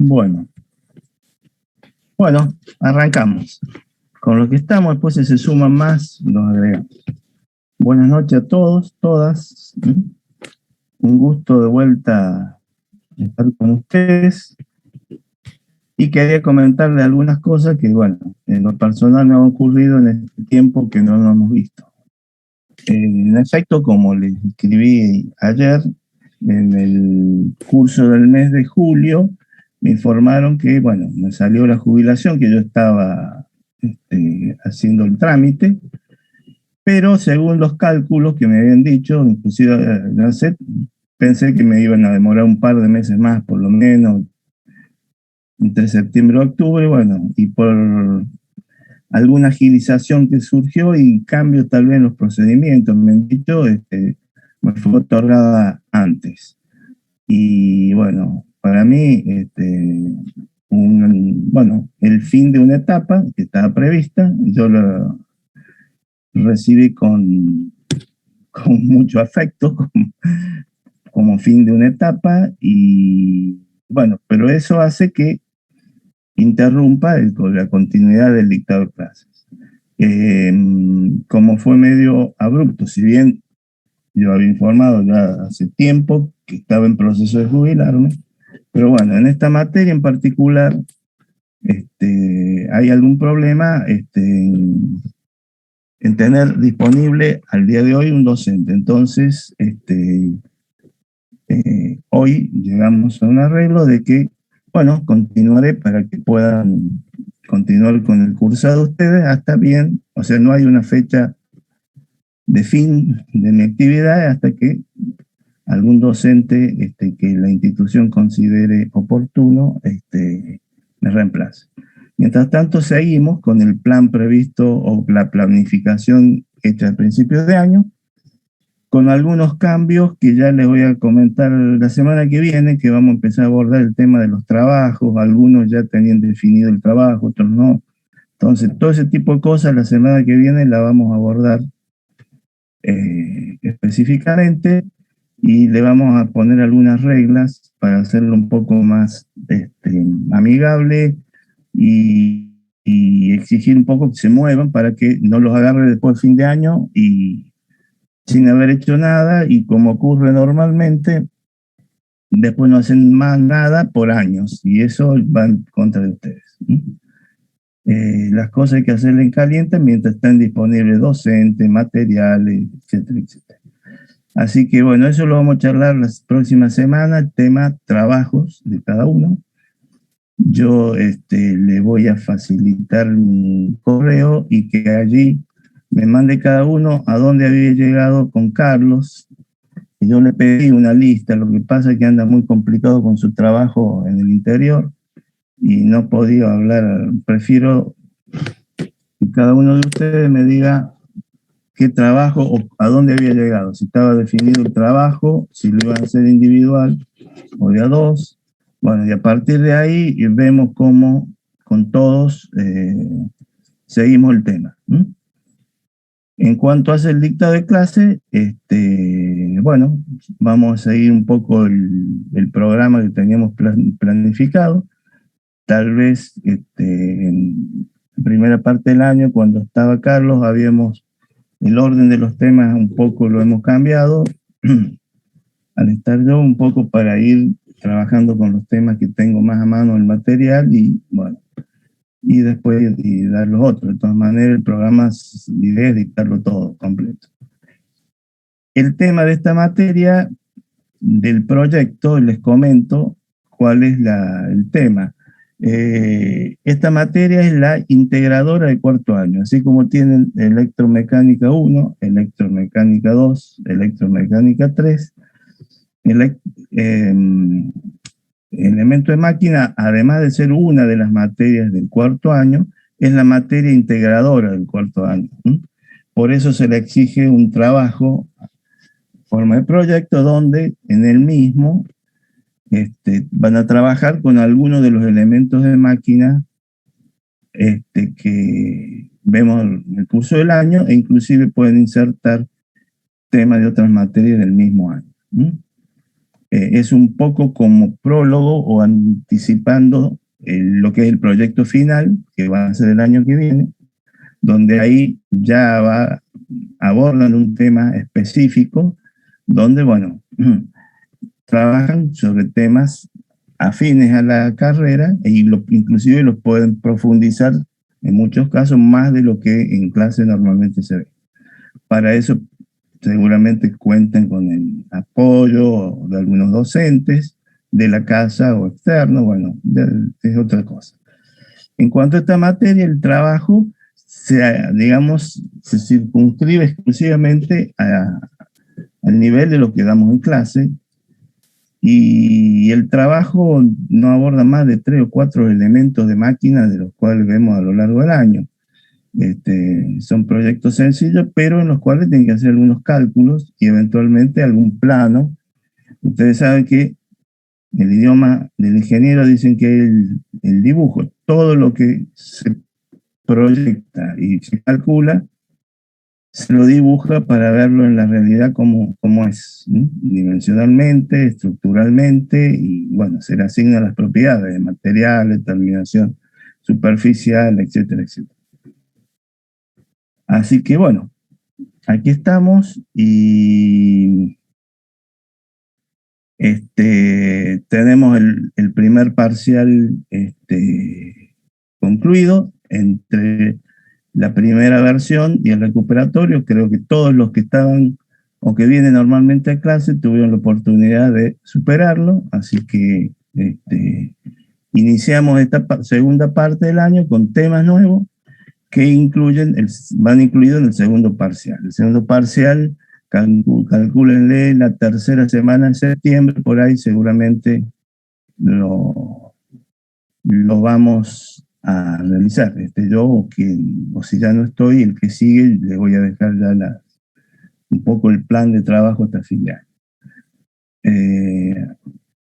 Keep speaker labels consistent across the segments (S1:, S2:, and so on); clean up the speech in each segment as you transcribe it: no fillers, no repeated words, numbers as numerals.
S1: Bueno, arrancamos. Con lo que estamos, después si se suman más, los agregamos. Buenas noches a todos, todas. Un gusto de vuelta estar con ustedes. Y quería comentarle algunas cosas que, bueno, en lo personal me han ocurrido en este tiempo que no nos hemos visto. En efecto, como les escribí ayer, en el curso del mes de julio, me informaron que, bueno, me salió la jubilación, que yo estaba haciendo el trámite, pero según los cálculos que me habían dicho, inclusive, no sé, pensé que me iban a demorar un par de meses más, por lo menos, entre septiembre y octubre, bueno, y por alguna agilización que surgió y cambio tal vez en los procedimientos, me han dicho, me fue otorgada antes. Y bueno, para mí, el fin de una etapa que estaba prevista, yo lo recibí con mucho afecto, como fin de una etapa, y bueno, pero eso hace que interrumpa la continuidad del dictado de clases. Como fue medio abrupto, si bien yo había informado ya hace tiempo que estaba en proceso de jubilarme, pero bueno, en esta materia en particular hay algún problema en tener disponible al día de hoy un docente. Entonces, hoy llegamos a un arreglo de que, bueno, continuaré para que puedan continuar con el cursado ustedes hasta bien, o sea, no hay una fecha de fin de mi actividad hasta que algún docente que la institución considere oportuno me reemplace. Mientras tanto, seguimos con el plan previsto o la planificación hecha a principios de año, con algunos cambios que ya les voy a comentar la semana que viene, que vamos a empezar a abordar el tema de los trabajos. Algunos ya tenían definido el trabajo, otros no. Entonces, todo ese tipo de cosas la semana que viene la vamos a abordar específicamente, y le vamos a poner algunas reglas para hacerlo un poco más amigable y exigir un poco que se muevan para que no los agarre después de fin de año y sin haber hecho nada, y como ocurre normalmente, después no hacen más nada por años, y eso va en contra de ustedes. Las cosas hay que hacerlas en caliente mientras estén disponibles docentes, materiales, etcétera, etcétera. Así que bueno, eso lo vamos a charlar las próximas semanas, tema trabajos de cada uno. Yo le voy a facilitar mi correo y que allí me mande cada uno a dónde había llegado con Carlos. Y yo le pedí una lista, lo que pasa es que anda muy complicado con su trabajo en el interior y no he podido hablar. Prefiero que cada uno de ustedes me diga qué trabajo o a dónde había llegado, si estaba definido el trabajo, si lo iban a hacer individual o de a dos. Bueno, y a partir de ahí vemos cómo con todos seguimos el tema. En cuanto hace el dictado de clase, bueno, vamos a seguir un poco el programa que teníamos planificado. Tal vez en la primera parte del año, cuando estaba Carlos, el orden de los temas un poco lo hemos cambiado. Al estar yo un poco para ir trabajando con los temas que tengo más a mano el material y bueno, y después y dar los otros. De todas maneras, el programa, la idea es dictarlo todo completo. El tema de esta materia del proyecto, les comento cuál es el tema. Esta materia es la integradora de cuarto año, así como tienen electromecánica 1, electromecánica 2, electromecánica 3, elemento de máquina, además de ser una de las materias del cuarto año, es la materia integradora del cuarto año. Por eso se le exige un trabajo en forma de proyecto donde en el mismo van a trabajar con algunos de los elementos de máquina que vemos en el curso del año e inclusive pueden insertar temas de otras materias del mismo año. Es un poco como prólogo o anticipando lo que es el proyecto final, que va a ser el año que viene, donde ahí ya abordan un tema específico, donde, bueno, trabajan sobre temas afines a la carrera e inclusive los pueden profundizar en muchos casos más de lo que en clase normalmente se ve. Para eso seguramente cuenten con el apoyo de algunos docentes de la casa o externo, bueno, es otra cosa. En cuanto a esta materia, el trabajo digamos, se circunscribe exclusivamente al nivel de lo que damos en clase y el trabajo no aborda más de 3 o 4 elementos de máquina de los cuales vemos a lo largo del año. Son proyectos sencillos, pero en los cuales tienen que hacer algunos cálculos y eventualmente algún plano. Ustedes saben que el idioma del ingeniero dicen que el dibujo, todo lo que se proyecta y se calcula, se lo dibuja para verlo en la realidad como es, ¿no? Dimensionalmente, estructuralmente, y bueno, se le asignan las propiedades de materiales, terminación superficial, etcétera, etcétera. Así que bueno, aquí estamos y tenemos el primer parcial concluido. Entre la primera versión y el recuperatorio, creo que todos los que estaban o que vienen normalmente a clase tuvieron la oportunidad de superarlo, así que iniciamos esta segunda parte del año con temas nuevos que van incluidos en el segundo parcial. El segundo parcial, calcúlenle la tercera semana de septiembre, por ahí seguramente lo vamos a realizar. Yo, o si ya no estoy, el que sigue, le voy a dejar ya un poco el plan de trabajo hasta fin de año.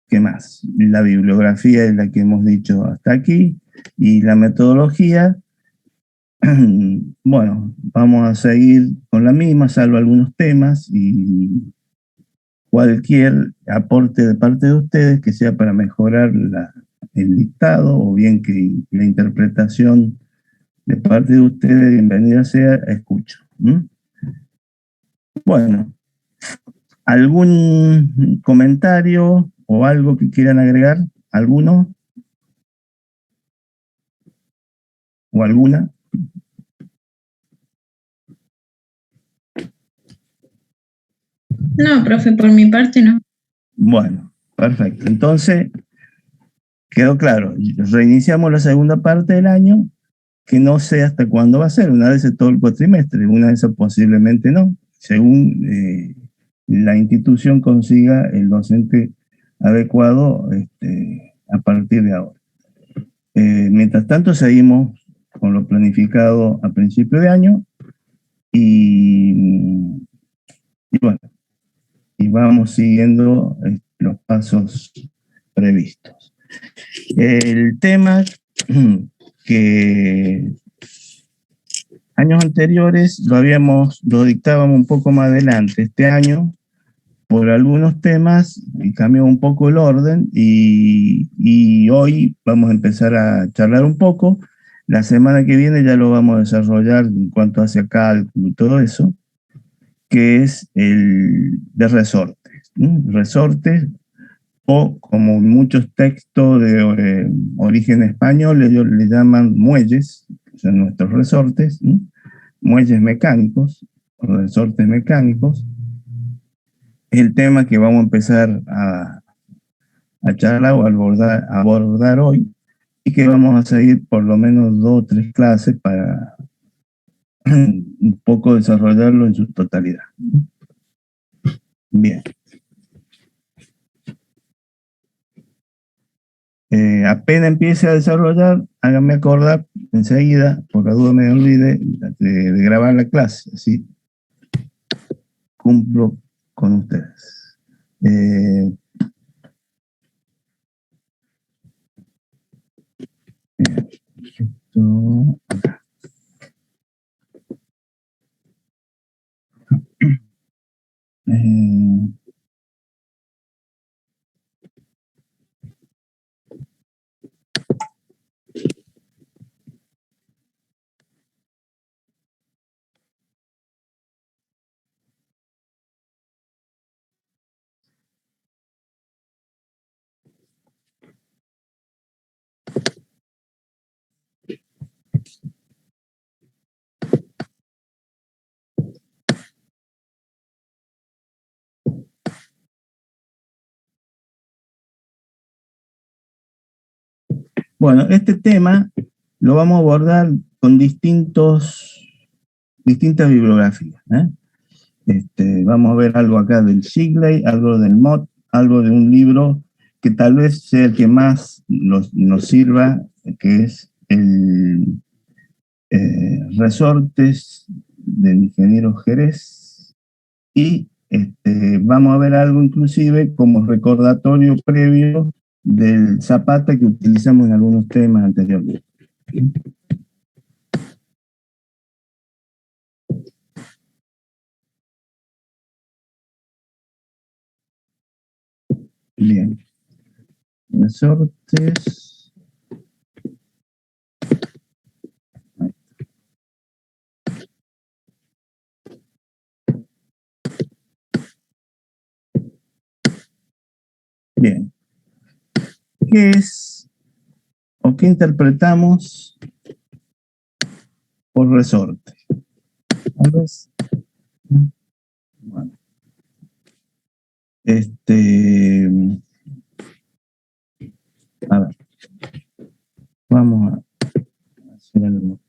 S1: ¿Qué más? La bibliografía es la que hemos dicho hasta aquí, y la metodología, bueno, vamos a seguir con la misma, salvo algunos temas, y cualquier aporte de parte de ustedes que sea para mejorar el dictado o bien que la interpretación de parte de ustedes, bienvenida sea, escucho. Bueno, ¿algún comentario o algo que quieran agregar? ¿Alguno? ¿O alguna?
S2: No, profe, por mi parte no.
S1: Bueno, perfecto. Entonces, quedó claro. Reiniciamos la segunda parte del año, que no sé hasta cuándo va a ser. Una vez todo el cuatrimestre, una vez posiblemente no, según la institución consiga el docente adecuado a partir de ahora. Mientras tanto, seguimos con lo planificado a principio de año y bueno, y vamos siguiendo los pasos previstos. El tema que Años anteriores lo dictábamos un poco más adelante. Este año, por algunos temas, cambió un poco el orden y hoy vamos a empezar a charlar un poco. La semana que viene ya lo vamos a desarrollar en cuanto hacia cálculo y todo eso, que es el de resortes. Resortes, o como muchos textos de origen español, ellos le llaman muelles, que son nuestros resortes, muelles mecánicos, resortes mecánicos. Es el tema que vamos a empezar a charlar o abordar hoy y que vamos a seguir por lo menos 2 o 3 clases para un poco desarrollarlo en su totalidad. Bien. Apenas empiece a desarrollar, háganme acordar enseguida, por la duda me olvide, de grabar la clase, así cumplo con ustedes. Esto, acá. Eh, bueno, este tema lo vamos a abordar con distintas bibliografías. Vamos a ver algo acá del Shigley, algo del Mott, algo de un libro que tal vez sea el que más nos sirva, que es el Resortes del ingeniero Jerez. Y vamos a ver algo inclusive como recordatorio previo del Zapata que utilizamos en algunos temas anteriormente. Bien. Resortes. Bien. ¿Qué es o qué interpretamos por resorte? Tal vez. Bueno, a ver, vamos a hacer algo.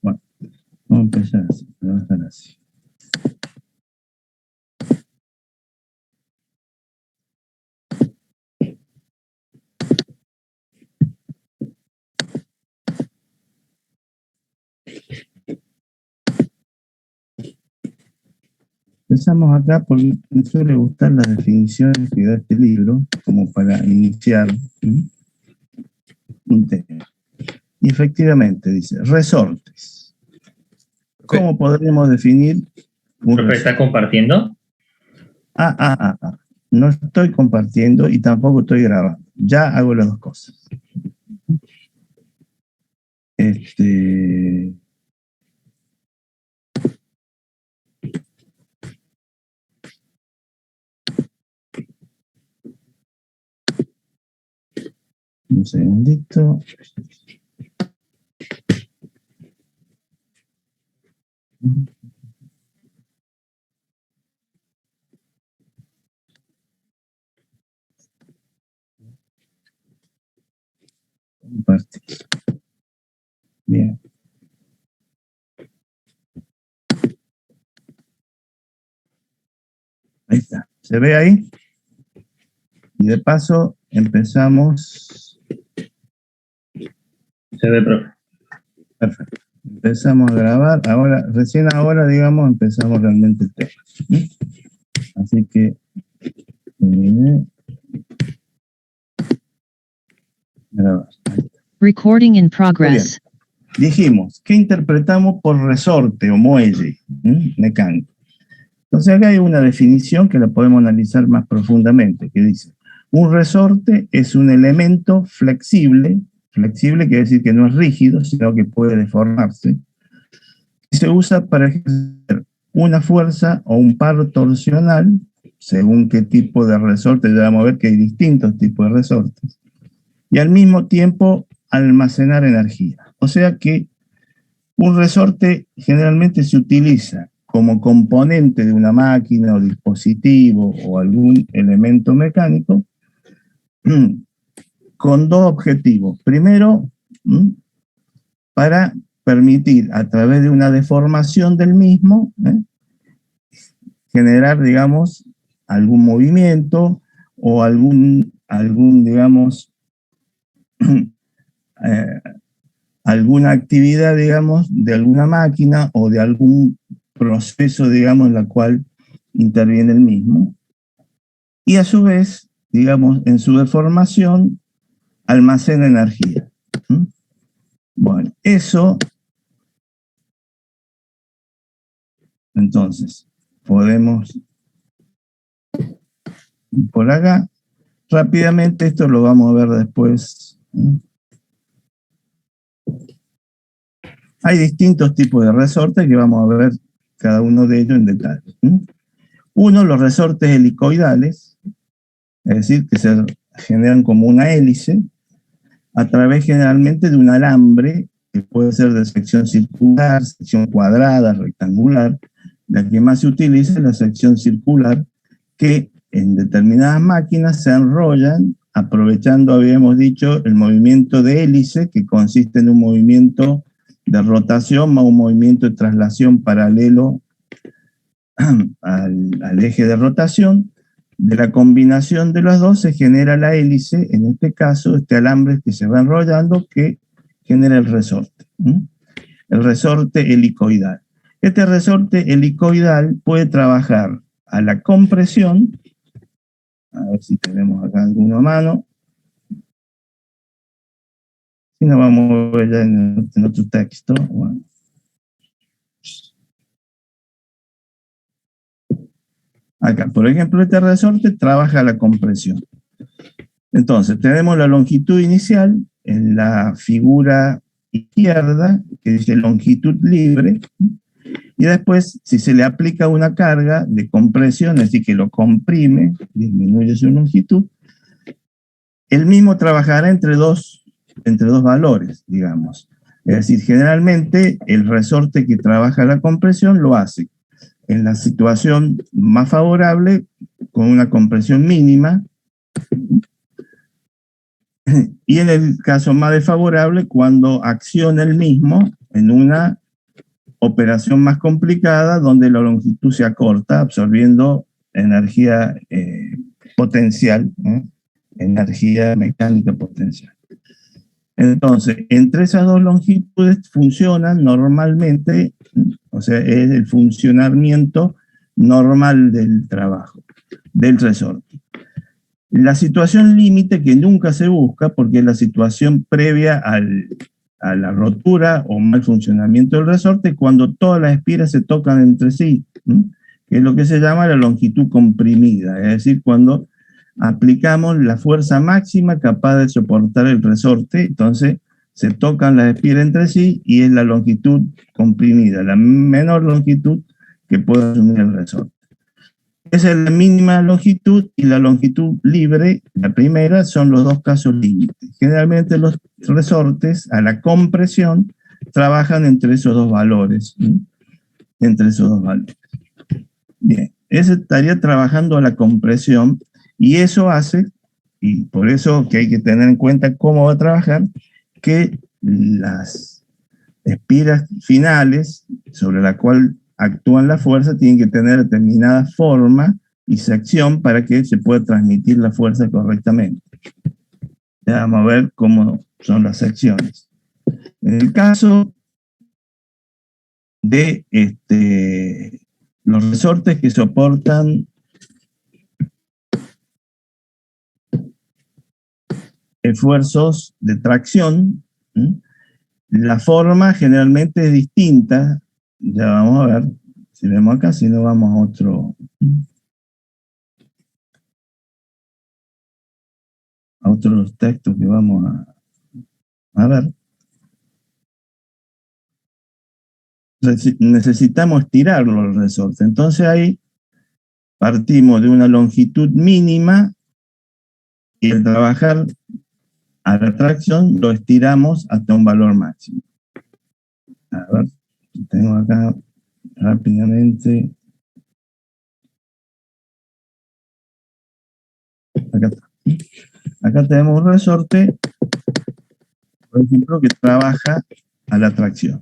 S1: Bueno, vamos a empezar así, vamos a estar así. Empezamos acá porque me suele gustar las definiciones que da este libro, como para iniciar un tema. Y efectivamente dice, resortes. ¿Cómo podríamos definir un
S2: ¿Profe está
S1: resorte?
S2: compartiendo?
S1: No estoy compartiendo y tampoco estoy grabando. Ya hago las dos cosas. Un segundito. Compartir. Bien. Ahí está. ¿Se ve ahí? Y de paso empezamos.
S2: Se ve, profe.
S1: Perfecto. Empezamos a grabar. Ahora, recién ahora, digamos, empezamos realmente el tema. Así que grabar.
S3: Recording in progress.
S1: Dijimos, ¿qué interpretamos por resorte o muelle mecánico? Entonces acá hay una definición que la podemos analizar más profundamente, que dice, un resorte es un elemento flexible, flexible quiere decir que no es rígido, sino que puede deformarse, y se usa para ejercer una fuerza o un par torsional, según qué tipo de resorte, ya vamos a ver que hay distintos tipos de resortes, y al mismo tiempo almacenar energía. O sea que un resorte generalmente se utiliza como componente de una máquina o dispositivo o algún elemento mecánico con dos objetivos. Primero, para permitir a través de una deformación del mismo generar, digamos, algún movimiento o algún digamos, alguna actividad, digamos, de alguna máquina o de algún proceso, digamos, en la cual interviene el mismo. Y a su vez, digamos, en su deformación, almacena energía. Bueno, eso, entonces, podemos por acá. Rápidamente, esto lo vamos a ver después. Hay distintos tipos de resortes que vamos a ver cada uno de ellos en detalle. Uno, los resortes helicoidales, es decir, que se generan como una hélice a través generalmente de un alambre que puede ser de sección circular, sección cuadrada, rectangular. La que más se utiliza es la sección circular, que en determinadas máquinas se enrollan aprovechando, habíamos dicho, el movimiento de hélice, que consiste en un movimiento de rotación más un movimiento de traslación paralelo al eje de rotación. De la combinación de los dos se genera la hélice, en este caso este alambre que se va enrollando que genera el resorte. El resorte helicoidal. Este resorte helicoidal puede trabajar a la compresión, a ver si tenemos acá alguno a mano, si no vamos a ver ya en otro texto. Bueno. Acá, por ejemplo, este resorte trabaja la compresión. Entonces, tenemos la longitud inicial en la figura izquierda, que dice longitud libre, y después, si se le aplica una carga de compresión, es decir, que lo comprime, disminuye su longitud, el mismo trabajará entre dos valores, digamos. Es decir, generalmente el resorte que trabaja la compresión lo hace en la situación más favorable, con una compresión mínima, y en el caso más desfavorable, cuando acciona el mismo en una operación más complicada, donde la longitud se acorta, absorbiendo energía potencial, energía mecánica potencial. Entonces, entre esas dos longitudes funcionan normalmente, o sea, es el funcionamiento normal del trabajo, del resorte. La situación límite que nunca se busca, porque es la situación previa a la rotura o mal funcionamiento del resorte, cuando todas las espiras se tocan entre sí, que es lo que se llama la longitud comprimida, es decir, cuando aplicamos la fuerza máxima capaz de soportar el resorte, entonces se tocan las espiras entre sí y es la longitud comprimida, la menor longitud que puede asumir el resorte. Esa es la mínima longitud y la longitud libre, la primera, son los dos casos límites. Generalmente los resortes a la compresión trabajan entre esos dos valores. Entre esos dos valores. Bien, ese estaría trabajando a la compresión y eso hace, y por eso que hay que tener en cuenta cómo va a trabajar, que las espiras finales sobre la cual actúan la fuerza tienen que tener determinada forma y sección para que se pueda transmitir la fuerza correctamente. Ya vamos a ver cómo son las secciones. En el caso de los resortes que soportan esfuerzos de tracción, la forma generalmente es distinta. Ya vamos a ver, si vemos acá, si no vamos a otros textos que vamos a ver. Necesitamos estirar los resortes. Entonces ahí partimos de una longitud mínima y al trabajar a la tracción lo estiramos hasta un valor máximo. A ver, tengo acá rápidamente. Acá está. Acá tenemos un resorte, por ejemplo, que trabaja a la tracción.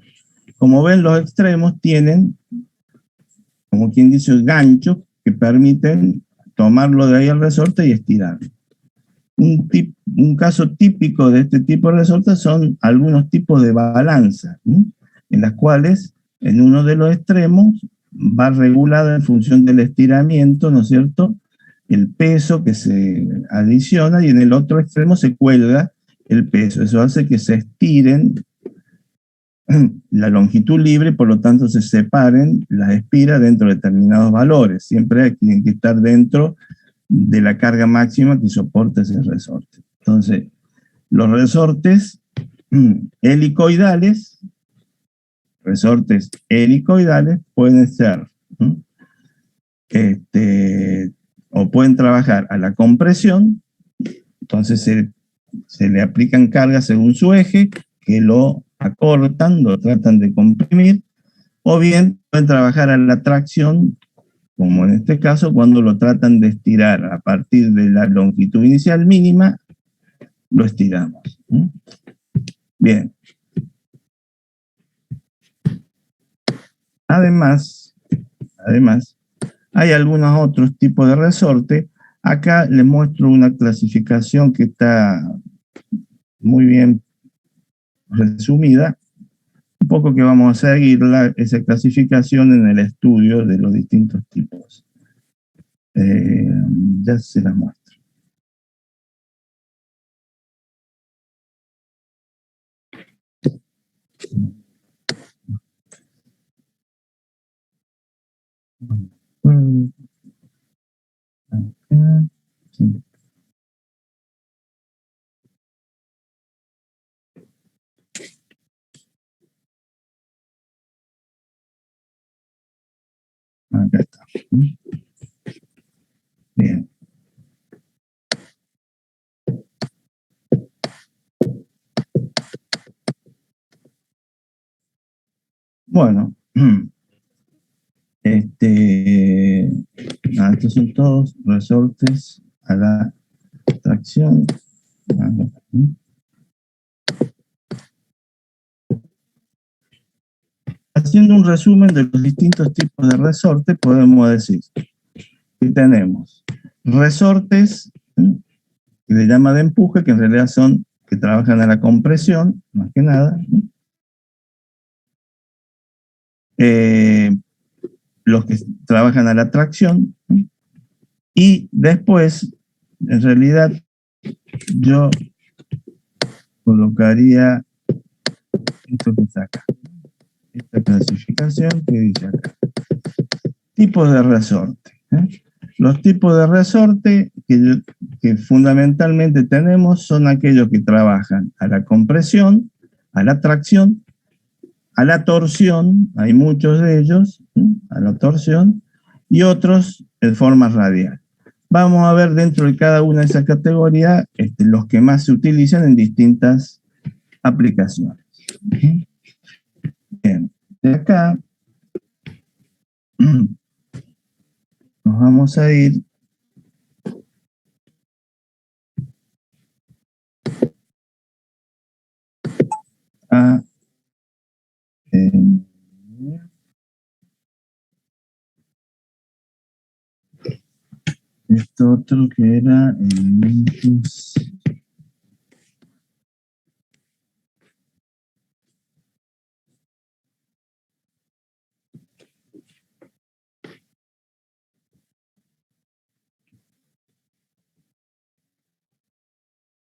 S1: Como ven, los extremos tienen, como quien dice, ganchos que permiten tomarlo de ahí al resorte y estirarlo. Un caso típico de este tipo de resortes son algunos tipos de balanzas, en las cuales en uno de los extremos va regulada en función del estiramiento, ¿no es cierto?, el peso que se adiciona y en el otro extremo se cuelga el peso. Eso hace que se estiren la longitud libre, por lo tanto se separen las espiras dentro de determinados valores. Siempre tienen que estar dentro de la carga máxima que soporta ese resorte. Entonces, los resortes helicoidales pueden ser o pueden trabajar a la compresión. Entonces se le aplican cargas según su eje, que lo acortan, lo tratan de comprimir, o bien pueden trabajar a la tracción, como en este caso, cuando lo tratan de estirar a partir de la longitud inicial mínima, lo estiramos. Bien. Además, hay algunos otros tipos de resorte. Acá les muestro una clasificación que está muy bien resumida. Un poco que vamos a seguir esa clasificación en el estudio de los distintos tipos. Ya se las muestro. Sí. Acá está. Bien. Bueno, estos son todos resortes a la tracción. Haciendo un resumen de los distintos tipos de resortes, podemos decir que tenemos resortes que se llama de empuje, que en realidad son que trabajan a la compresión, más que nada. Los que trabajan a la tracción. Y después, en realidad, yo colocaría esto que está acá. Esta clasificación que dice acá. Tipos de resorte. Los tipos de resorte que fundamentalmente tenemos son aquellos que trabajan a la compresión, a la tracción, a la torsión, hay muchos de ellos, a la torsión, y otros en forma radial. Vamos a ver dentro de cada una de esas categorías los que más se utilizan en distintas aplicaciones. Bien, de acá nos vamos a ir Esto otro que era elementos.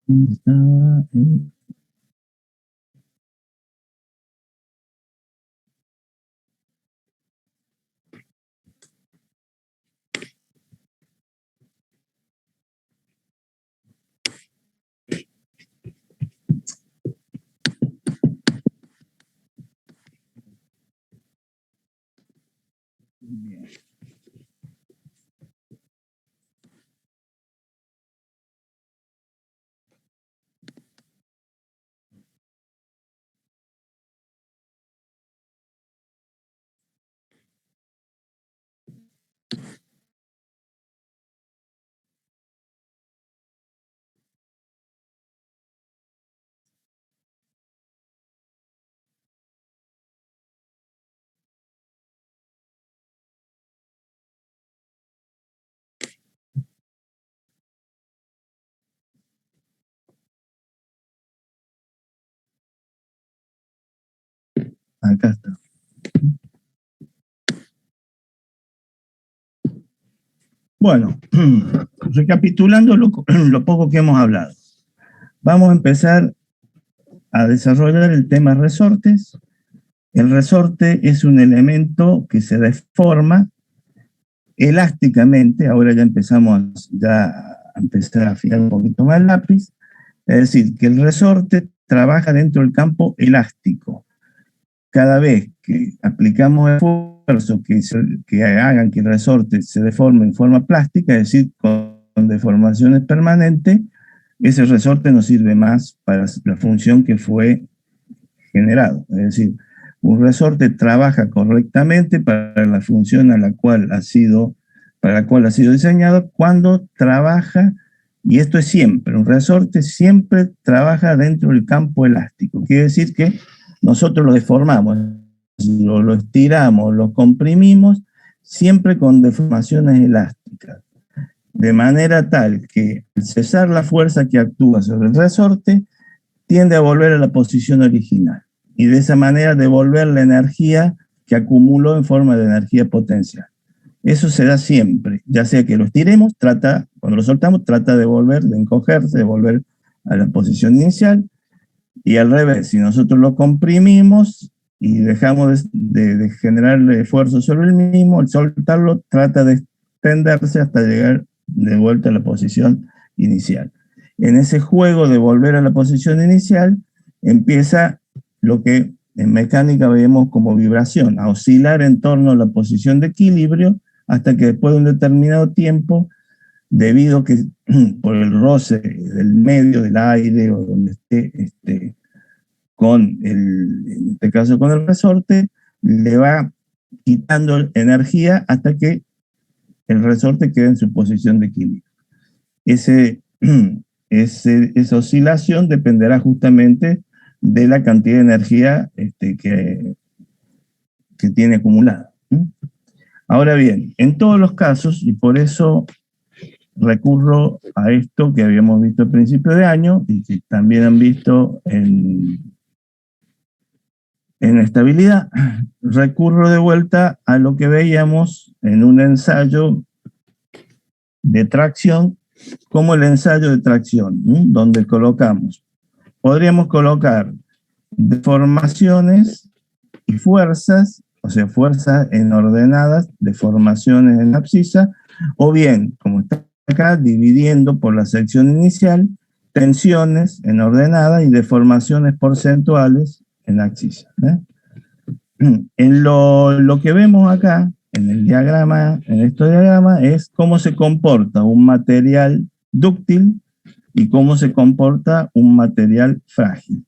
S1: Estaba en bien. Acá está. Bueno, recapitulando lo poco que hemos hablado. Vamos a empezar a desarrollar el tema resortes. El resorte es un elemento que se deforma elásticamente. Ahora ya empezamos a empezar a afilar un poquito más el lápiz. Es decir, que el resorte trabaja dentro del campo elástico. Cada vez que aplicamos esfuerzos que hagan que el resorte se deforme en forma plástica, es decir, con deformaciones permanentes, ese resorte no sirve más para la función que fue generado. Es decir, un resorte trabaja correctamente para la función para la cual ha sido diseñado cuando trabaja, y esto es siempre, un resorte siempre trabaja dentro del campo elástico. Quiere decir que nosotros lo deformamos, lo estiramos, lo comprimimos, siempre con deformaciones elásticas, de manera tal que al cesar la fuerza que actúa sobre el resorte, tiende a volver a la posición original y de esa manera devolver la energía que acumuló en forma de energía potencial. Eso se da siempre, ya sea que lo estiremos, cuando lo soltamos, trata de volver, de encogerse, de volver a la posición inicial, y al revés, si nosotros lo comprimimos y dejamos de generar esfuerzo sobre el mismo, al soltarlo trata de extenderse hasta llegar de vuelta a la posición inicial. En ese juego de volver a la posición inicial empieza lo que en mecánica vemos como vibración, a oscilar en torno a la posición de equilibrio hasta que después de un determinado tiempo, debido que por el roce del medio, del aire o donde esté en este caso con el resorte, le va quitando energía hasta que el resorte queda en su posición de equilibrio. Esa oscilación dependerá justamente de la cantidad de energía que tiene acumulada. Ahora bien, en todos los casos, y por eso recurro a esto que habíamos visto al principio de año y que también han visto en estabilidad, recurro de vuelta a lo que veíamos en un ensayo de tracción, como el ensayo de tracción, donde podríamos colocar deformaciones y fuerzas, o sea, fuerzas en ordenadas, deformaciones en abscisa, o bien, como está acá, dividiendo por la sección inicial, tensiones en ordenada y deformaciones porcentuales en abscisa. En lo que vemos acá, en el diagrama, en este diagrama, es cómo se comporta un material dúctil y cómo se comporta un material frágil.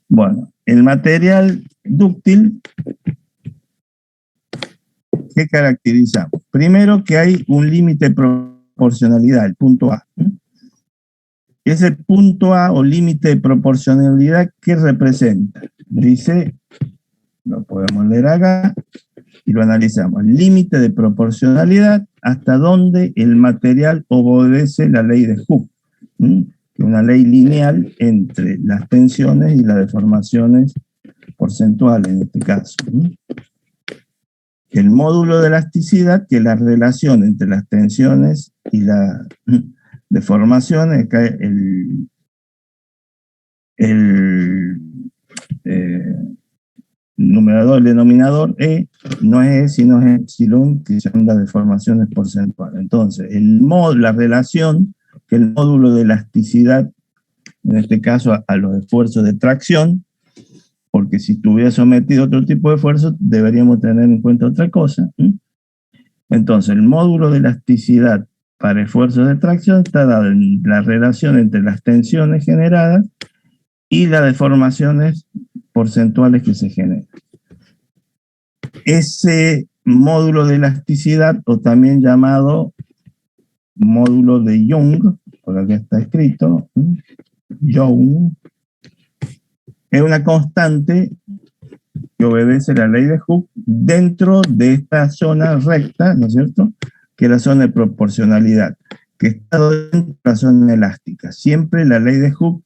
S1: Bueno, el material dúctil, ¿qué caracterizamos? Primero que hay un límite de proporcionalidad, el punto A. Ese punto A o límite de proporcionalidad, ¿qué representa? dice, lo podemos leer acá, y lo analizamos. Límite de proporcionalidad hasta donde el material obedece la ley de Hooke, que es una ley lineal entre las tensiones y las deformaciones porcentuales en este caso. El módulo de elasticidad, que es la relación entre las tensiones y las deformaciones, acá el numerador, el denominador E, no es E, sino es epsilon, que son las deformaciones porcentuales. Entonces, la relación que el módulo de elasticidad, en este caso a los esfuerzos de tracción, porque si estuviera sometido a otro tipo de esfuerzo, deberíamos tener en cuenta otra cosa. Entonces, el módulo de elasticidad para esfuerzos de tracción está dado en la relación entre las tensiones generadas y las deformaciones porcentuales que se generan. Ese módulo de elasticidad, o también llamado módulo de Young, por acá está escrito, Young, es una constante que obedece la ley de Hooke dentro de esta zona recta, ¿no es cierto?, que es la zona de proporcionalidad, que está dentro de la zona elástica. Siempre la ley de Hooke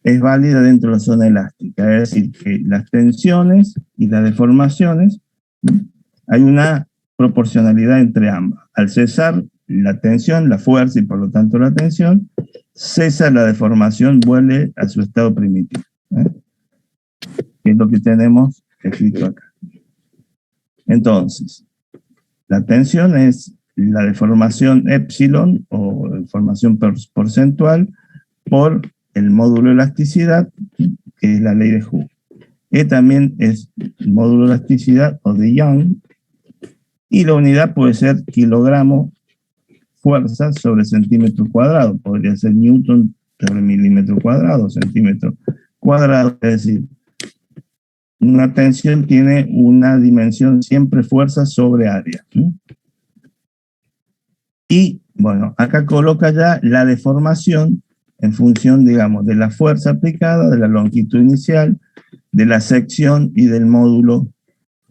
S1: es válida dentro de la zona elástica, es decir, que las tensiones y las deformaciones, hay una proporcionalidad entre ambas. Al cesar la tensión, la fuerza y por lo tanto la tensión, cesa la deformación, vuelve a su estado primitivo. Que es lo que tenemos escrito acá. Entonces, la tensión es la deformación epsilon o deformación porcentual por el módulo de elasticidad, que es la ley de Hooke. E también es el módulo de elasticidad o de Young, y la unidad puede ser kilogramo fuerza sobre centímetro cuadrado, podría ser newton sobre milímetro cuadrado, centímetro cuadrado, es decir, una tensión tiene una dimensión siempre fuerza sobre área. Y bueno, acá coloca ya la deformación en función, digamos, de la fuerza aplicada, de la longitud inicial, de la sección y del módulo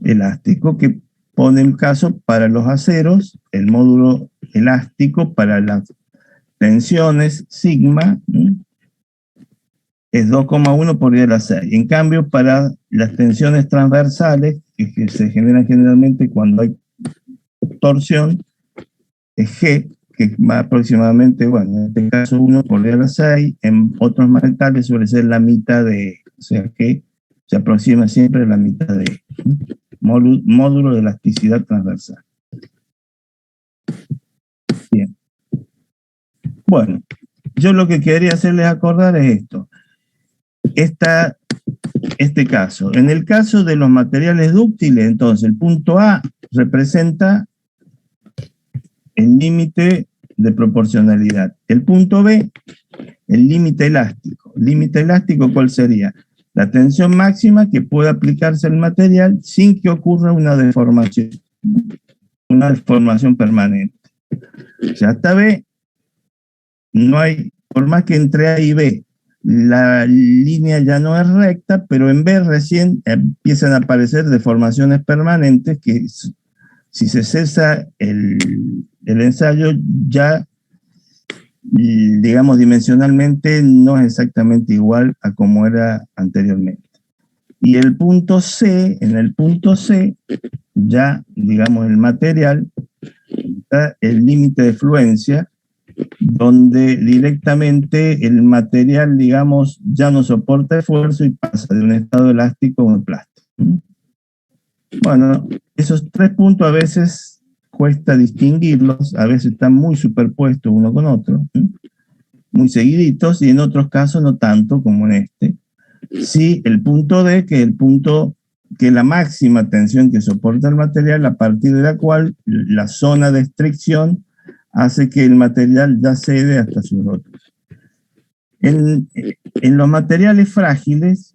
S1: elástico, que pone el caso para los aceros, el módulo elástico para las tensiones sigma es 2,1 por 10 a la 6. En cambio, para las tensiones transversales, que se generan generalmente cuando hay torsión, es G, que va aproximadamente, bueno, en este caso 1 por 10 a la 6, en otros metales suele ser la mitad de E, o sea que se aproxima siempre a la mitad de E. Módulo de elasticidad transversal. Bien. Bueno, yo lo que quería hacerles acordar es esto. Este caso. En el caso de los materiales dúctiles, entonces, el punto A representa el límite de proporcionalidad. El punto B, el límite elástico. ¿El límite elástico cuál sería? La tensión máxima que puede aplicarse al material sin que ocurra una deformación permanente. O sea, hasta B, no hay, por más que entre A y B, la línea ya no es recta, pero en B recién empiezan a aparecer deformaciones permanentes que si se cesa el ensayo ya, digamos, dimensionalmente no es exactamente igual a como era anteriormente. Y el punto C, en el punto C, ya, digamos, el material, está el límite de fluencia, donde directamente el material, digamos, ya no soporta esfuerzo y pasa de un estado elástico a un plástico. Bueno, esos tres puntos a veces cuesta distinguirlos, a veces están muy superpuestos uno con otro, muy seguiditos, y en otros casos no tanto como en este. Sí, el punto D, que es el punto que la máxima tensión que soporta el material, a partir de la cual la zona de estricción hace que el material ya cede hasta sus rótulos. En los materiales frágiles,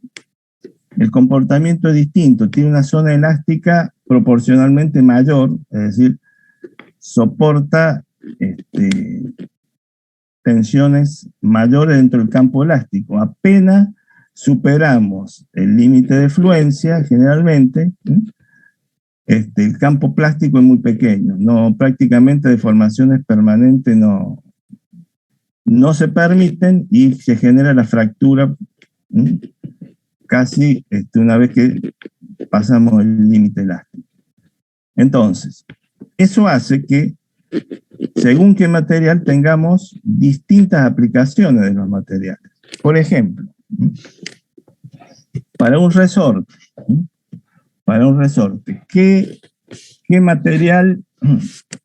S1: el comportamiento es distinto, tiene una zona elástica proporcionalmente mayor, es decir, soporta tensiones mayores dentro del campo elástico. Apenas superamos el límite de fluencia, generalmente, el campo plástico es muy pequeño, no, prácticamente deformaciones permanentes no se permiten y se genera la fractura casi una vez que pasamos el límite elástico. Entonces, eso hace que, según qué material, tengamos distintas aplicaciones de los materiales. Por ejemplo, para un resorte, ¿qué material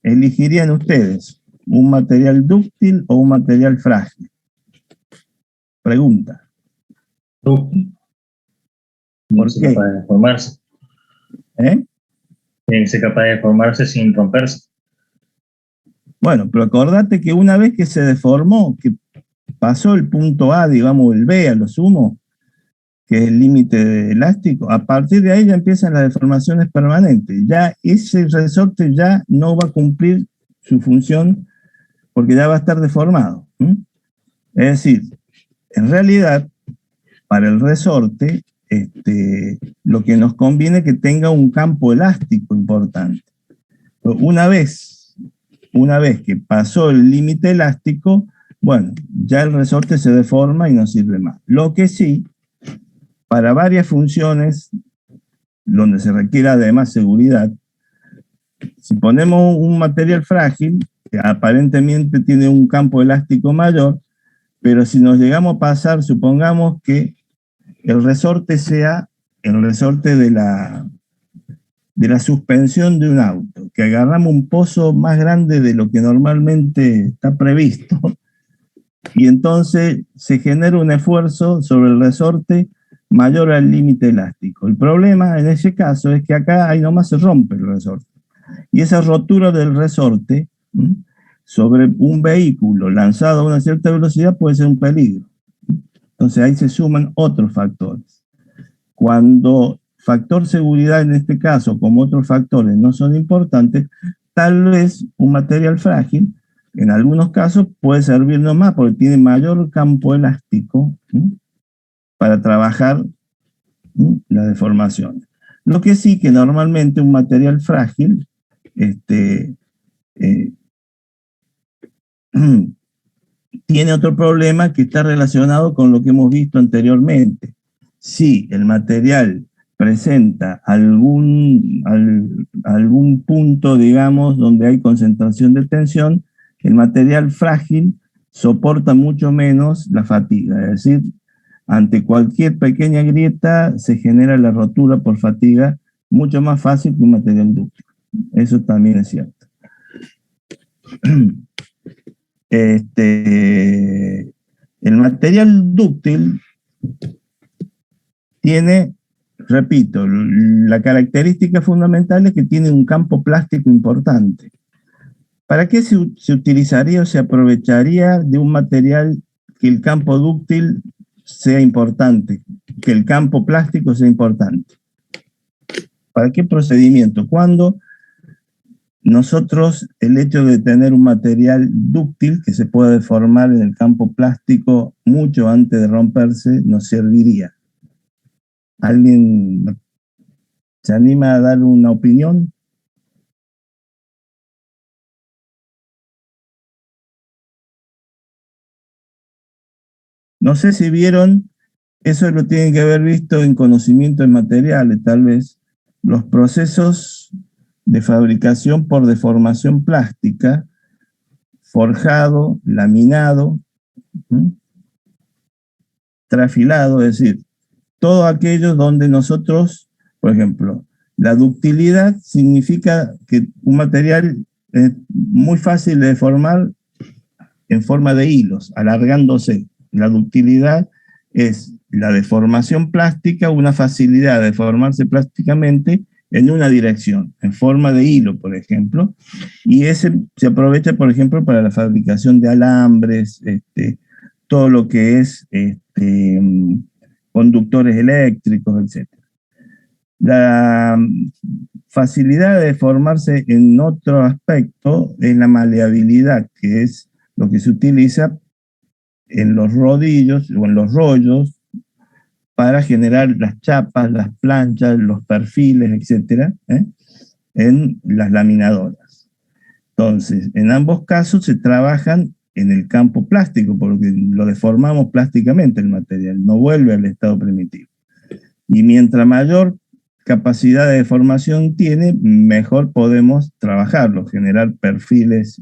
S1: elegirían ustedes? ¿Un material dúctil o un material frágil? Pregunta.
S2: Dúctil.
S1: ¿Por
S2: Tiene que
S1: qué?
S2: ser capaz de deformarse.
S1: ¿Eh?
S2: Tiene que ser capaz de deformarse sin romperse.
S1: Bueno, pero acordate que una vez que se deformó, que pasó el punto A, digamos el B a lo sumo, que es el límite elástico, a partir de ahí ya empiezan las deformaciones permanentes. Ya ese resorte ya no va a cumplir su función porque ya va a estar deformado. Es decir, en realidad, para el resorte, lo que nos conviene es que tenga un campo elástico importante. Una vez que pasó el límite elástico, bueno, ya el resorte se deforma y no sirve más. Lo que sí, para varias funciones donde se requiere además seguridad, si ponemos un material frágil, que aparentemente tiene un campo elástico mayor, pero si nos llegamos a pasar, supongamos que el resorte sea el resorte de la suspensión de un auto, que agarramos un pozo más grande de lo que normalmente está previsto, y entonces se genera un esfuerzo sobre el resorte mayor al límite elástico. El problema en ese caso es que acá ahí nomás se rompe el resorte. Y esa rotura del resorte sobre un vehículo lanzado a una cierta velocidad puede ser un peligro. Entonces ahí se suman otros factores. Cuando factor seguridad en este caso, como otros factores, no son importantes, tal vez un material frágil, en algunos casos, puede servirnos más porque tiene mayor campo elástico para trabajar la deformación. Lo que sí que normalmente un material frágil tiene otro problema que está relacionado con lo que hemos visto anteriormente. Si el material presenta algún punto, digamos, donde hay concentración de tensión, el material frágil soporta mucho menos la fatiga. Es decir, ante cualquier pequeña grieta se genera la rotura por fatiga mucho más fácil que un material dúctil. Eso también es cierto. El material dúctil tiene, repito, la característica fundamental es que tiene un campo plástico importante. ¿Para qué se utilizaría o se aprovecharía de un material que el campo dúctil sea importante, que el campo plástico sea importante? ¿Para qué procedimiento? Cuando nosotros, el hecho de tener un material dúctil que se puede deformar en el campo plástico mucho antes de romperse, nos serviría. ¿Alguien se anima a dar una opinión? No sé si vieron, eso lo tienen que haber visto en conocimiento de materiales, tal vez, los procesos de fabricación por deformación plástica, forjado, laminado, trafilado, es decir, todo aquello donde nosotros, por ejemplo, la ductilidad significa que un material es muy fácil de deformar en forma de hilos, alargándose. La ductilidad es la deformación plástica, una facilidad de deformarse plásticamente en una dirección, en forma de hilo, por ejemplo, y ese se aprovecha, por ejemplo, para la fabricación de alambres, todo lo que es conductores eléctricos, etc. La facilidad de deformarse en otro aspecto es la maleabilidad, que es lo que se utiliza en los rodillos o en los rollos para generar las chapas, las planchas, los perfiles, etcétera, en las laminadoras. Entonces, en ambos casos se trabajan en el campo plástico, porque lo deformamos plásticamente el material, no vuelve al estado primitivo. Y mientras mayor capacidad de deformación tiene, mejor podemos trabajarlo, generar perfiles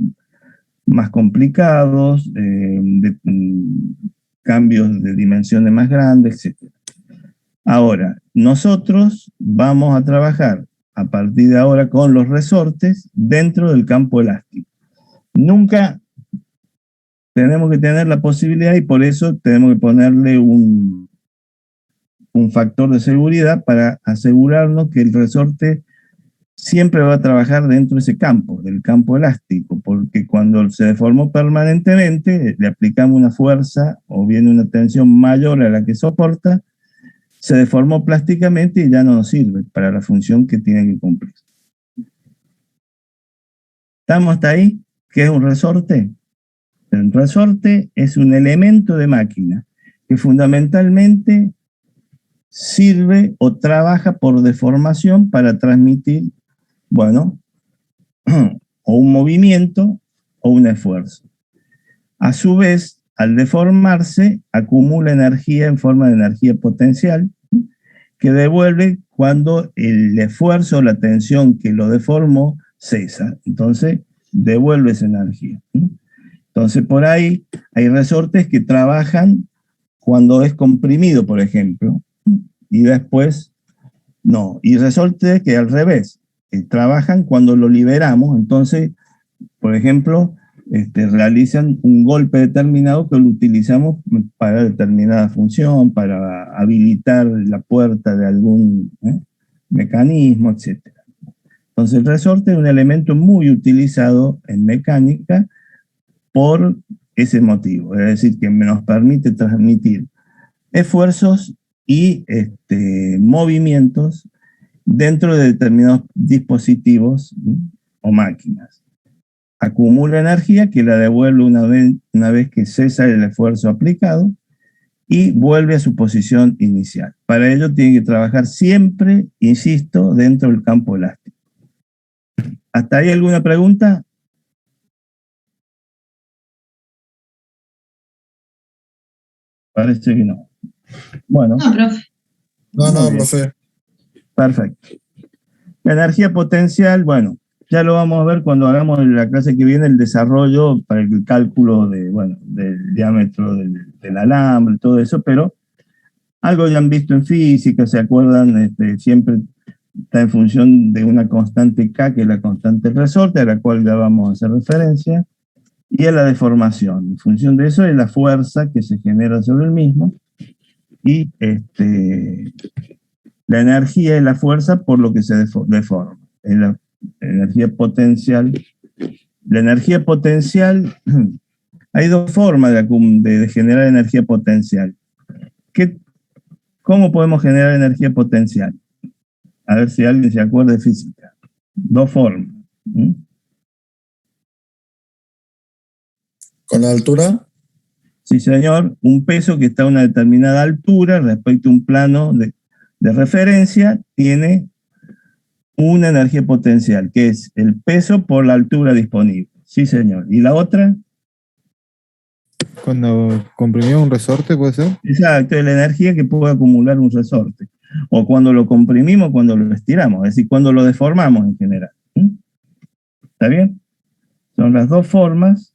S1: más complicados, cambios de dimensiones más grandes, etc. Ahora, nosotros vamos a trabajar a partir de ahora con los resortes dentro del campo elástico. Nunca tenemos que tener la posibilidad, y por eso tenemos que ponerle un factor de seguridad para asegurarnos que el resorte siempre va a trabajar dentro de ese campo, del campo elástico, porque cuando se deformó permanentemente, le aplicamos una fuerza o bien una tensión mayor a la que soporta, se deformó plásticamente y ya no nos sirve para la función que tiene que cumplir. ¿Estamos hasta ahí? ¿Qué es un resorte? El resorte es un elemento de máquina que fundamentalmente sirve o trabaja por deformación para transmitir, bueno, o un movimiento o un esfuerzo. A su vez, al deformarse, acumula energía en forma de energía potencial que devuelve cuando el esfuerzo o la tensión que lo deformó cesa. Entonces, devuelve esa energía. Entonces, por ahí hay resortes que trabajan cuando es comprimido, por ejemplo, y después no. Y resortes que al revés, trabajan cuando lo liberamos. Entonces, por ejemplo, realizan un golpe determinado que lo utilizamos para determinada función, para habilitar la puerta de algún mecanismo, etc. Entonces el resorte es un elemento muy utilizado en mecánica por ese motivo, es decir, que nos permite transmitir esfuerzos y movimientos dentro de determinados dispositivos o máquinas. Acumula energía que la devuelve una vez que cesa el esfuerzo aplicado y vuelve a su posición inicial. Para ello tiene que trabajar siempre, insisto, dentro del campo elástico. ¿Hasta ahí alguna pregunta? Parece que no. Bueno.
S4: No, profe.
S5: No, profe.
S1: Perfecto. La energía potencial, bueno, ya lo vamos a ver cuando hagamos en la clase que viene el desarrollo para el cálculo del diámetro del alambre, todo eso, pero algo ya han visto en física, ¿se acuerdan? Siempre está en función de una constante K, que es la constante del resorte, a la cual ya vamos a hacer referencia, y a la deformación. En función de eso es la fuerza que se genera sobre el mismo, y la energía es la fuerza por lo que se deforma. Es la energía potencial. La energía potencial, hay dos formas de generar energía potencial. ¿Cómo podemos generar energía potencial? A ver si alguien se acuerda de física. Dos formas.
S5: ¿Con la altura?
S1: Sí, señor. Un peso que está a una determinada altura respecto a un plano de referencia tiene una energía potencial, que es el peso por la altura disponible. Sí, señor. ¿Y la otra?
S6: Cuando comprimimos un resorte, ¿puede ser?
S1: Exacto, es la energía que puede acumular un resorte. O cuando lo comprimimos, cuando lo estiramos, es decir, cuando lo deformamos en general. ¿Está bien? Son las dos formas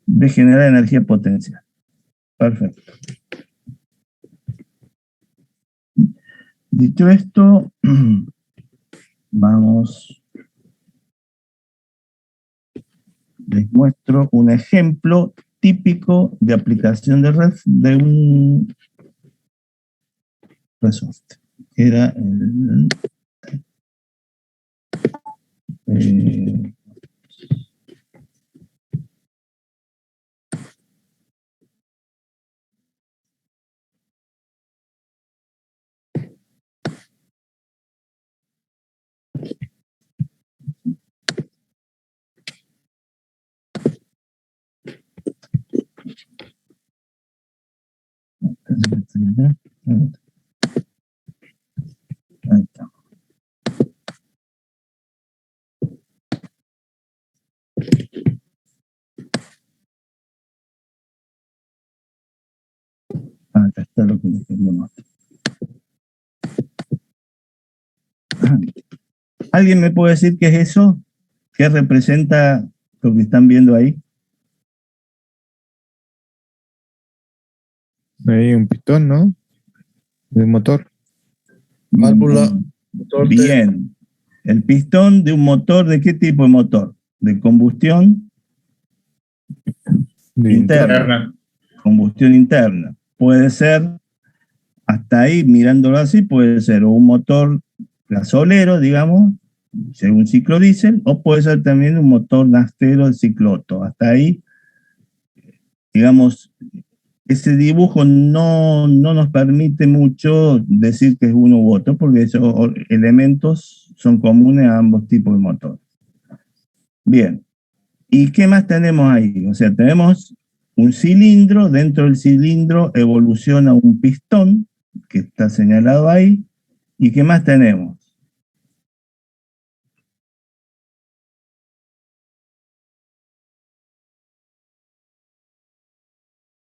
S1: de generar energía potencial. Perfecto. Dicho esto, vamos. Les muestro un ejemplo típico de aplicación de un resorte. Era lo que lo muestro. ¿Alguien me puede decir qué es eso? ¿Qué representa lo que están viendo ahí?
S6: Hay un pistón, ¿no? De motor.
S5: Válvula. Motor de-
S1: Bien. El pistón de un motor, ¿de qué tipo de motor? De combustión
S6: De
S1: interna.
S2: Interna.
S1: Combustión interna. Puede ser, hasta ahí, mirándolo así, puede ser o un motor gasolero, digamos, según ciclo diésel, o puede ser también un motor naftero de ciclo Otto. Hasta ahí, digamos, ese dibujo no nos permite mucho decir que es uno u otro, porque esos elementos son comunes a ambos tipos de motor. Bien. ¿Y qué más tenemos ahí? O sea, tenemos un cilindro, dentro del cilindro evoluciona un pistón, que está señalado ahí. ¿Y qué más tenemos?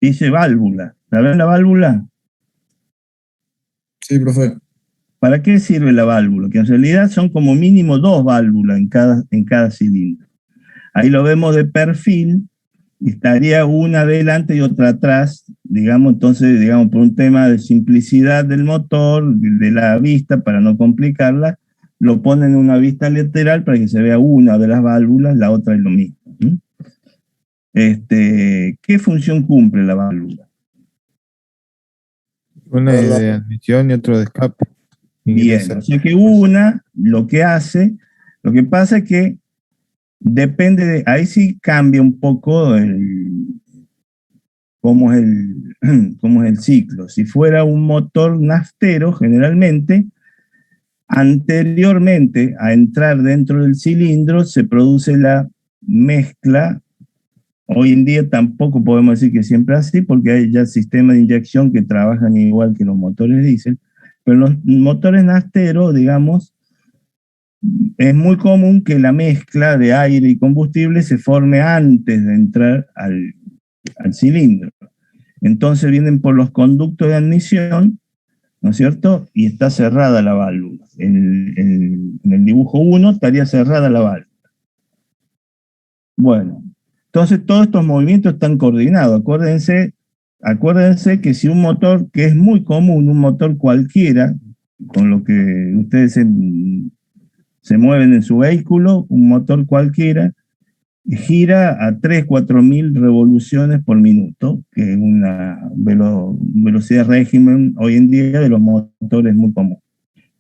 S1: Dice válvula. ¿La ven la válvula?
S5: Sí, profe.
S1: ¿Para qué sirve la válvula? Que en realidad son como mínimo 2 válvulas en cada cilindro. Ahí lo vemos de perfil, y estaría una delante y otra atrás, digamos, entonces, digamos, por un tema de simplicidad del motor, de la vista, para no complicarla, lo ponen en una vista lateral para que se vea una de las válvulas, la otra es lo mismo. ¿Qué función cumple la válvula?
S6: Una
S5: Hola.
S6: de admisión y otro de escape.
S1: Bien,
S6: Ingresa.
S1: o sea que una, lo que hace, lo que pasa es que depende de, ahí sí cambia un poco cómo es cómo es el ciclo. Si fuera un motor naftero, generalmente, anteriormente a entrar dentro del cilindro, se produce la mezcla. Hoy en día tampoco podemos decir que siempre así, porque hay ya sistemas de inyección que trabajan igual que los motores diésel, pero los motores nafteros, digamos, es muy común que la mezcla de aire y combustible se forme antes de entrar al cilindro. Entonces vienen por los conductos de admisión, ¿no es cierto? Y está cerrada la válvula. En el dibujo 1 estaría cerrada la válvula. Bueno, entonces todos estos movimientos están coordinados. Acuérdense que si un motor, que es muy común, un motor cualquiera, con lo que ustedes se mueven en su vehículo, un motor cualquiera, gira a 3.000-4.000 mil revoluciones por minuto, que es una velocidad régimen hoy en día de los motores muy común.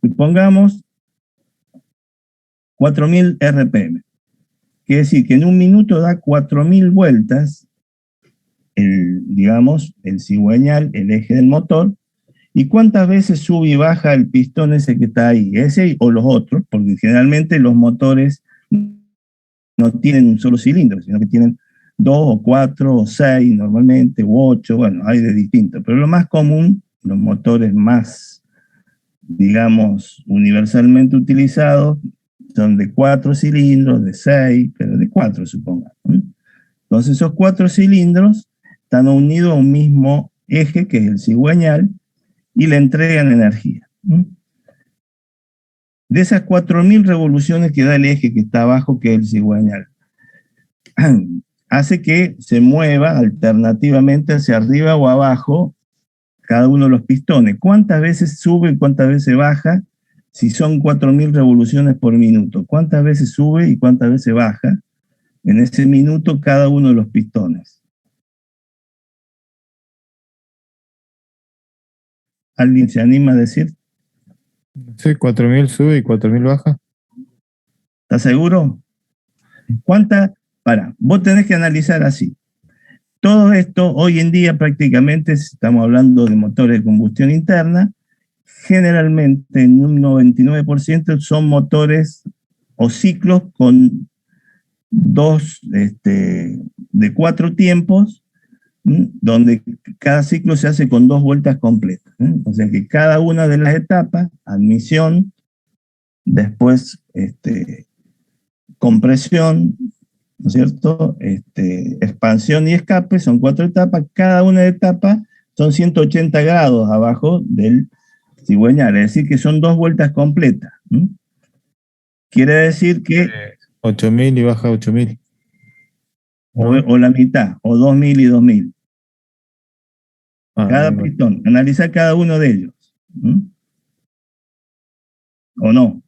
S1: Supongamos 4.000 RPM. Quiere decir que en un minuto da 4.000 vueltas digamos, el cigüeñal, el eje del motor. ¿Y cuántas veces sube y baja el pistón ese que está ahí? Ese o los otros, porque generalmente los motores no tienen un solo cilindro, sino que tienen 2 o 4 o 6 normalmente, u 8, bueno, hay de distintos. Pero lo más común, los motores más, digamos, universalmente utilizados, son de 4 cilindros, de 6, pero de 4 supongamos. Entonces esos 4 cilindros están unidos a un mismo eje, que es el cigüeñal, y le entregan energía. De esas 4.000 revoluciones que da el eje que está abajo, que es el cigüeñal, hace que se mueva alternativamente hacia arriba o abajo cada uno de los pistones. ¿Cuántas veces sube y cuántas veces baja? Si son 4.000 revoluciones por minuto, ¿cuántas veces sube y cuántas veces baja en ese minuto cada uno de los pistones? ¿Alguien se anima a decir?
S6: Sí, 4.000 sube y 4.000 baja.
S1: ¿Estás seguro? Vos tenés que analizar así. Todo esto, hoy en día prácticamente, estamos hablando de motores de combustión interna, generalmente en un 99% son motores o ciclos con de 4 tiempos, donde cada ciclo se hace con 2 vueltas completas. O sea que cada una de las etapas, admisión, después compresión, ¿no es cierto? Expansión y escape, son 4 etapas. Cada una de etapas son 180 grados abajo del cigüeñal, es decir, que son 2 vueltas completas. Quiere decir que
S6: 8000 y baja 8000.
S1: o la mitad, o 2000 y 2000. Cada
S6: Bueno.
S1: pistón, analizar cada uno de ellos. ¿O no?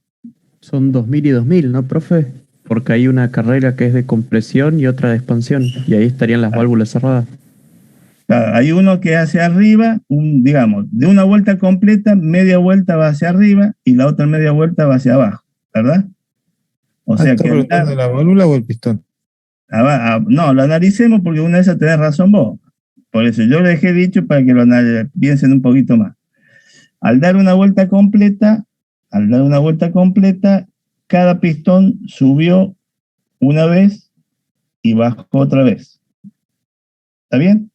S4: Son 2000 y 2000, ¿no, profe? Porque hay una carrera que es de compresión y otra de expansión, y ahí estarían las válvulas cerradas.
S1: Claro, hay uno que hacia arriba, digamos, de una vuelta completa, media vuelta va hacia arriba y la otra media vuelta va hacia abajo, ¿verdad? O sea
S6: ¿Está
S1: que
S6: preguntando la válvula o el pistón?
S1: no, lo analicemos porque una de esas tenés razón vos. Por eso yo le dejé dicho para que lo piensen un poquito más. Al dar una vuelta completa, cada pistón subió una vez y bajó otra vez. ¿Está bien?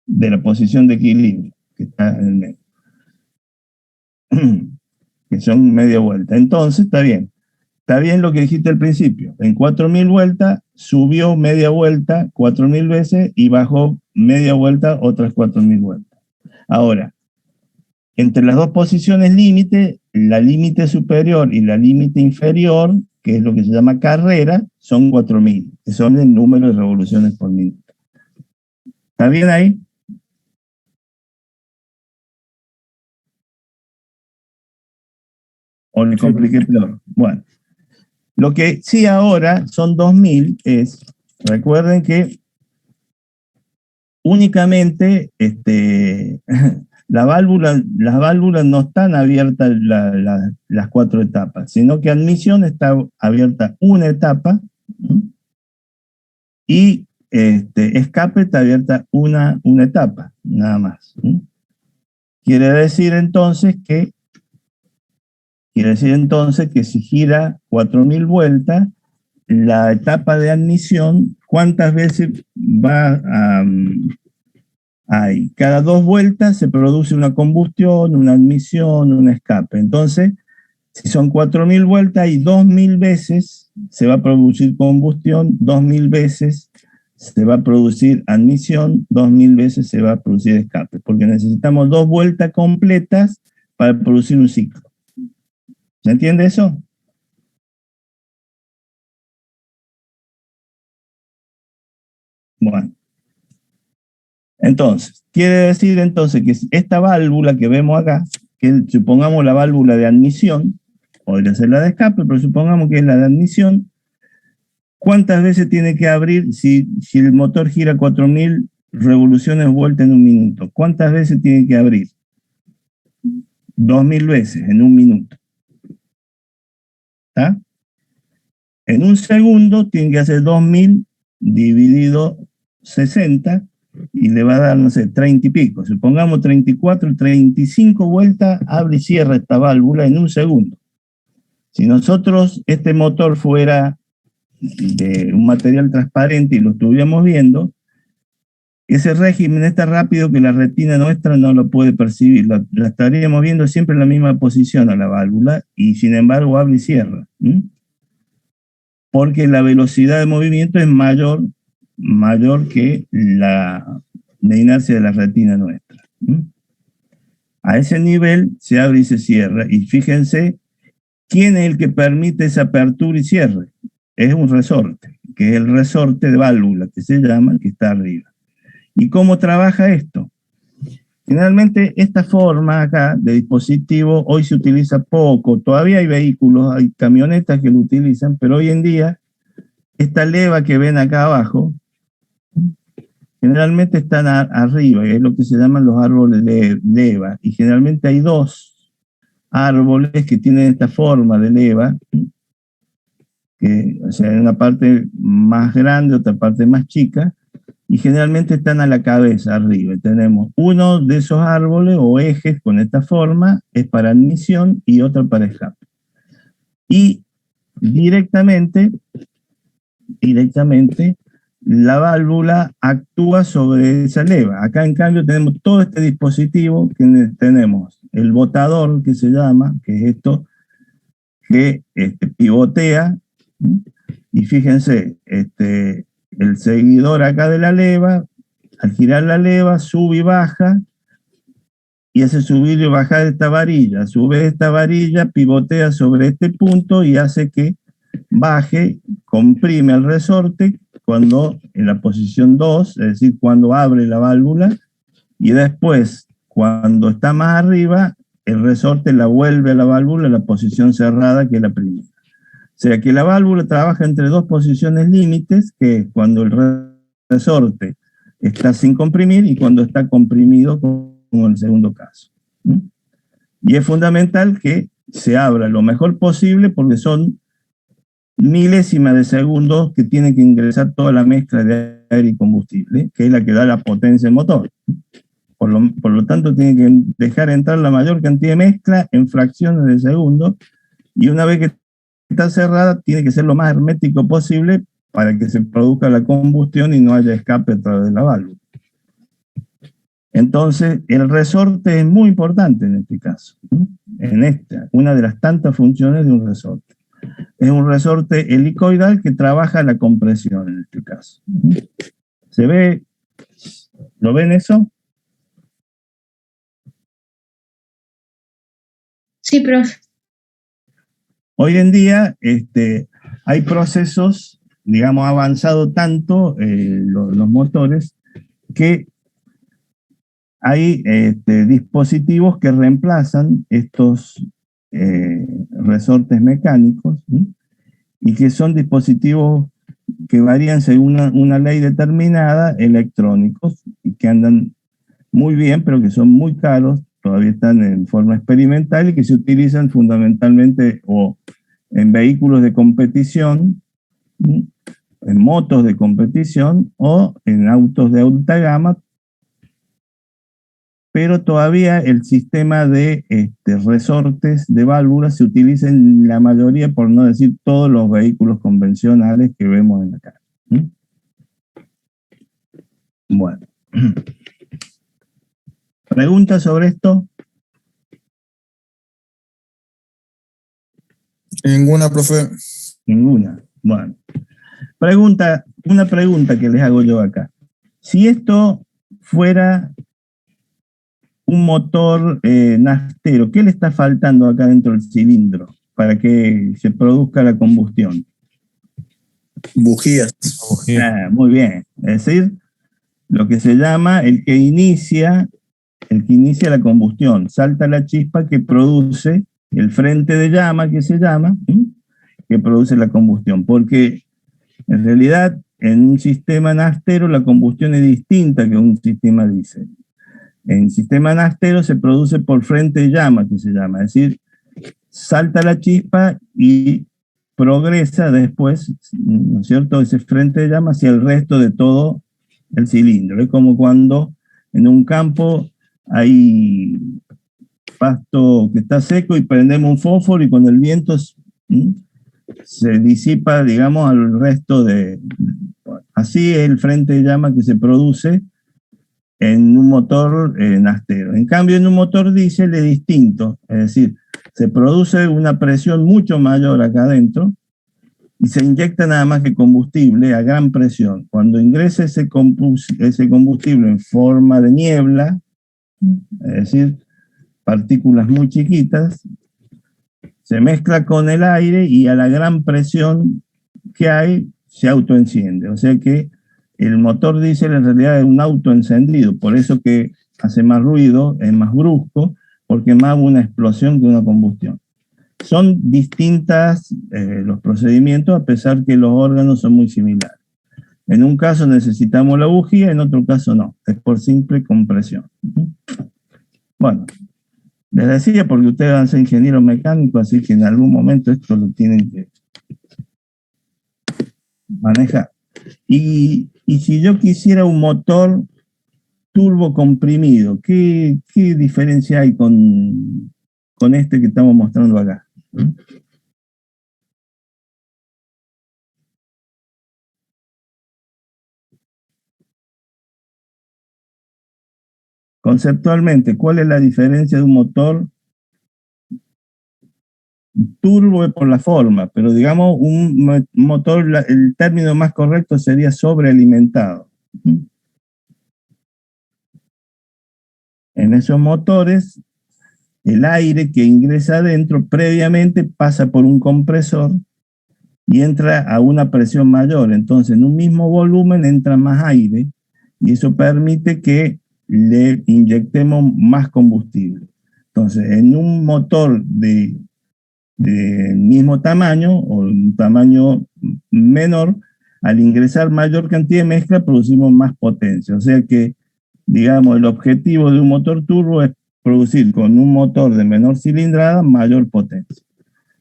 S1: De la posición de equilibrio que está en el medio. Que son media vuelta. Entonces, está bien. Está bien lo que dijiste al principio. En 4000 vueltas subió media vuelta 4000 veces y bajó media vuelta otras 4000 vueltas. Ahora, entre las dos posiciones límite, la límite superior y la límite inferior, que es lo que se llama carrera, son 4000, que son el número de revoluciones por minuto. ¿Está bien ahí? ¿O le compliqué peor? Bueno, lo que sí ahora son 2000 es, recuerden que únicamente las válvulas no están abiertas las 4 etapas, sino que admisión está abierta una etapa y escape está abierta una etapa, nada más. Quiere decir entonces que si gira 4000 vueltas, la etapa de admisión, ¿cuántas veces va ahí? Cada 2 vueltas se produce una combustión, una admisión, un escape. Entonces, si son 4000 vueltas y 2000 veces se va a producir combustión, 2000 veces se va a producir admisión, 2000 veces se va a producir escape, porque necesitamos 2 vueltas completas para producir un ciclo. ¿Se entiende eso? Bueno. Entonces, quiere decir entonces que esta válvula que vemos acá, que supongamos la válvula de admisión, podría ser la de escape, pero supongamos que es la de admisión, ¿cuántas veces tiene que abrir si el motor gira 4000 revoluciones vuelta en un minuto? ¿Cuántas veces tiene que abrir? 2000 veces en un minuto. ¿Está? En un segundo tiene que hacer 2000 dividido 60 y le va a dar, no sé, 30 y pico. Supongamos 34, 35 vueltas, abre y cierra esta válvula en un segundo. Si nosotros, este motor fuera de un material transparente y lo estuviéramos viendo, ese régimen es tan rápido que la retina nuestra no lo puede percibir. La estaríamos viendo siempre en la misma posición a la válvula y sin embargo abre y cierra. Porque la velocidad de movimiento es mayor que la inercia de la retina nuestra. A ese nivel se abre y se cierra. Y fíjense, ¿quién es el que permite esa apertura y cierre? Es un resorte, que es el resorte de válvula, que se llama, que está arriba. ¿Y cómo trabaja esto? Generalmente esta forma acá de dispositivo hoy se utiliza poco. Todavía hay vehículos, hay camionetas que lo utilizan, pero hoy en día esta leva que ven acá abajo generalmente están arriba, y es lo que se llaman los árboles de leva. Y generalmente hay 2 árboles que tienen esta forma de leva, que, o sea, una parte más grande, otra parte más chica, y generalmente están a la cabeza, arriba. Tenemos uno de esos árboles o ejes con esta forma, es para admisión y otro para escape. Y directamente la válvula actúa sobre esa leva. Acá en cambio tenemos todo este dispositivo, que tenemos el botador que se llama, que es esto que pivotea, y fíjense, el seguidor acá de la leva Al girar la leva, sube y baja, y hace subir y bajar esta varilla. A su vez, esta varilla pivotea sobre este punto y hace que baje, comprime el resorte cuando en la posición 2, es decir, cuando abre la válvula, y después, cuando está más arriba, el resorte la vuelve a la válvula en la posición cerrada, que es la primera. O sea que la válvula trabaja entre dos posiciones límites, que es cuando el resorte está sin comprimir y cuando está comprimido, como en el segundo caso. Y es fundamental que se abra lo mejor posible porque son milésimas de segundos que tiene que ingresar toda la mezcla de aire y combustible, que es la que da la potencia del motor. Por lo tanto, tiene que dejar entrar la mayor cantidad de mezcla en fracciones de segundo, y una vez que está cerrada, tiene que ser lo más hermético posible para que se produzca la combustión y no haya escape a través de la válvula. Entonces, el resorte es muy importante en este caso. En esta, una de las tantas funciones de un resorte. Es un resorte helicoidal que trabaja la compresión en este caso. ¿Se ve? ¿Lo ven eso?
S7: Sí, profe.
S1: Hoy en día hay procesos, digamos, ha avanzado tanto los motores que hay dispositivos que reemplazan estos resortes mecánicos, ¿sí? Y que son dispositivos que varían según una ley determinada, electrónicos, y que andan muy bien, pero que son muy caros, todavía están en forma experimental y que se utilizan fundamentalmente o en vehículos de competición, ¿sí? En motos de competición o en autos de alta gama, pero todavía el sistema de resortes de válvulas se utiliza en la mayoría, por no decir todos los vehículos convencionales que vemos en la calle. Bueno. ¿Preguntas sobre esto?
S5: Ninguna, profe.
S1: Ninguna. Bueno. Una pregunta que les hago yo acá. Si esto fuera un motor naftero, ¿qué le está faltando acá dentro del cilindro para que se produzca la combustión?
S5: Bujías.
S1: Muy bien. Es decir, lo que se llama el que inicia la combustión. Salta la chispa que produce el frente de llama, que se llama, ¿sí? Que produce la combustión. Porque en realidad en un sistema naftero la combustión es distinta que un sistema diésel. En el sistema naftero se produce por frente de llama, que se llama. Es decir, salta la chispa y progresa después, ¿no es cierto?, ese frente de llama hacia el resto de todo el cilindro. Es como cuando en un campo hay pasto que está seco y prendemos un fósforo y con el viento se disipa, digamos, al resto de... Así es el frente de llama que se produce en un motor naftero. En cambio, en un motor diésel es distinto, es decir, se produce una presión mucho mayor acá adentro y se inyecta nada más que combustible a gran presión. Cuando ingresa ese combustible en forma de niebla, es decir, partículas muy chiquitas, se mezcla con el aire y a la gran presión que hay se autoenciende. O sea que el motor diésel en realidad es un autoencendido, por eso que hace más ruido, es más brusco, porque es más una explosión que una combustión. Son distintas los procedimientos, a pesar que los órganos son muy similares. En un caso necesitamos la bujía, en otro caso no, es por simple compresión. Bueno, les decía porque ustedes van a ser ingenieros mecánicos, así que en algún momento esto lo tienen que manejar. Y si yo quisiera un motor turbo comprimido, ¿qué diferencia hay con este que estamos mostrando acá? Conceptualmente, ¿cuál es la diferencia de un motor turbo por la forma? Pero digamos, un motor, el término más correcto sería sobrealimentado. En esos motores, el aire que ingresa adentro previamente pasa por un compresor y entra a una presión mayor. Entonces, en un mismo volumen entra más aire y eso permite que le inyectemos más combustible. Entonces, en un motor de mismo tamaño o un tamaño menor, al ingresar mayor cantidad de mezcla producimos más potencia. O sea que, digamos, el objetivo de un motor turbo es producir con un motor de menor cilindrada mayor potencia.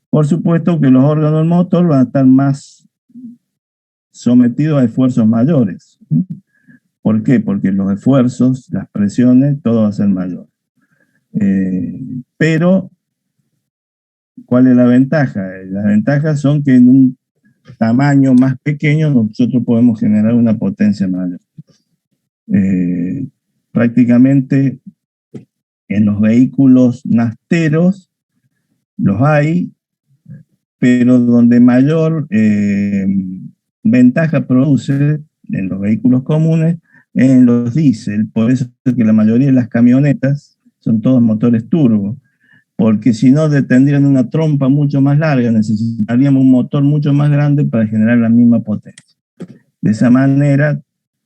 S1: Por supuesto que los órganos del motor van a estar más sometidos a esfuerzos mayores. ¿Por qué? Porque los esfuerzos, las presiones, todo va a ser mayor. Pero, ¿cuál es la ventaja? Las ventajas son que en un tamaño más pequeño nosotros podemos generar una potencia mayor. Prácticamente en los vehículos nafteros los hay, pero donde mayor ventaja produce en los vehículos comunes en los diésel. Por eso es que la mayoría de las camionetas son todos motores turbo, porque si no tendrían una trompa mucho más larga, necesitaríamos un motor mucho más grande para generar la misma potencia. De esa manera,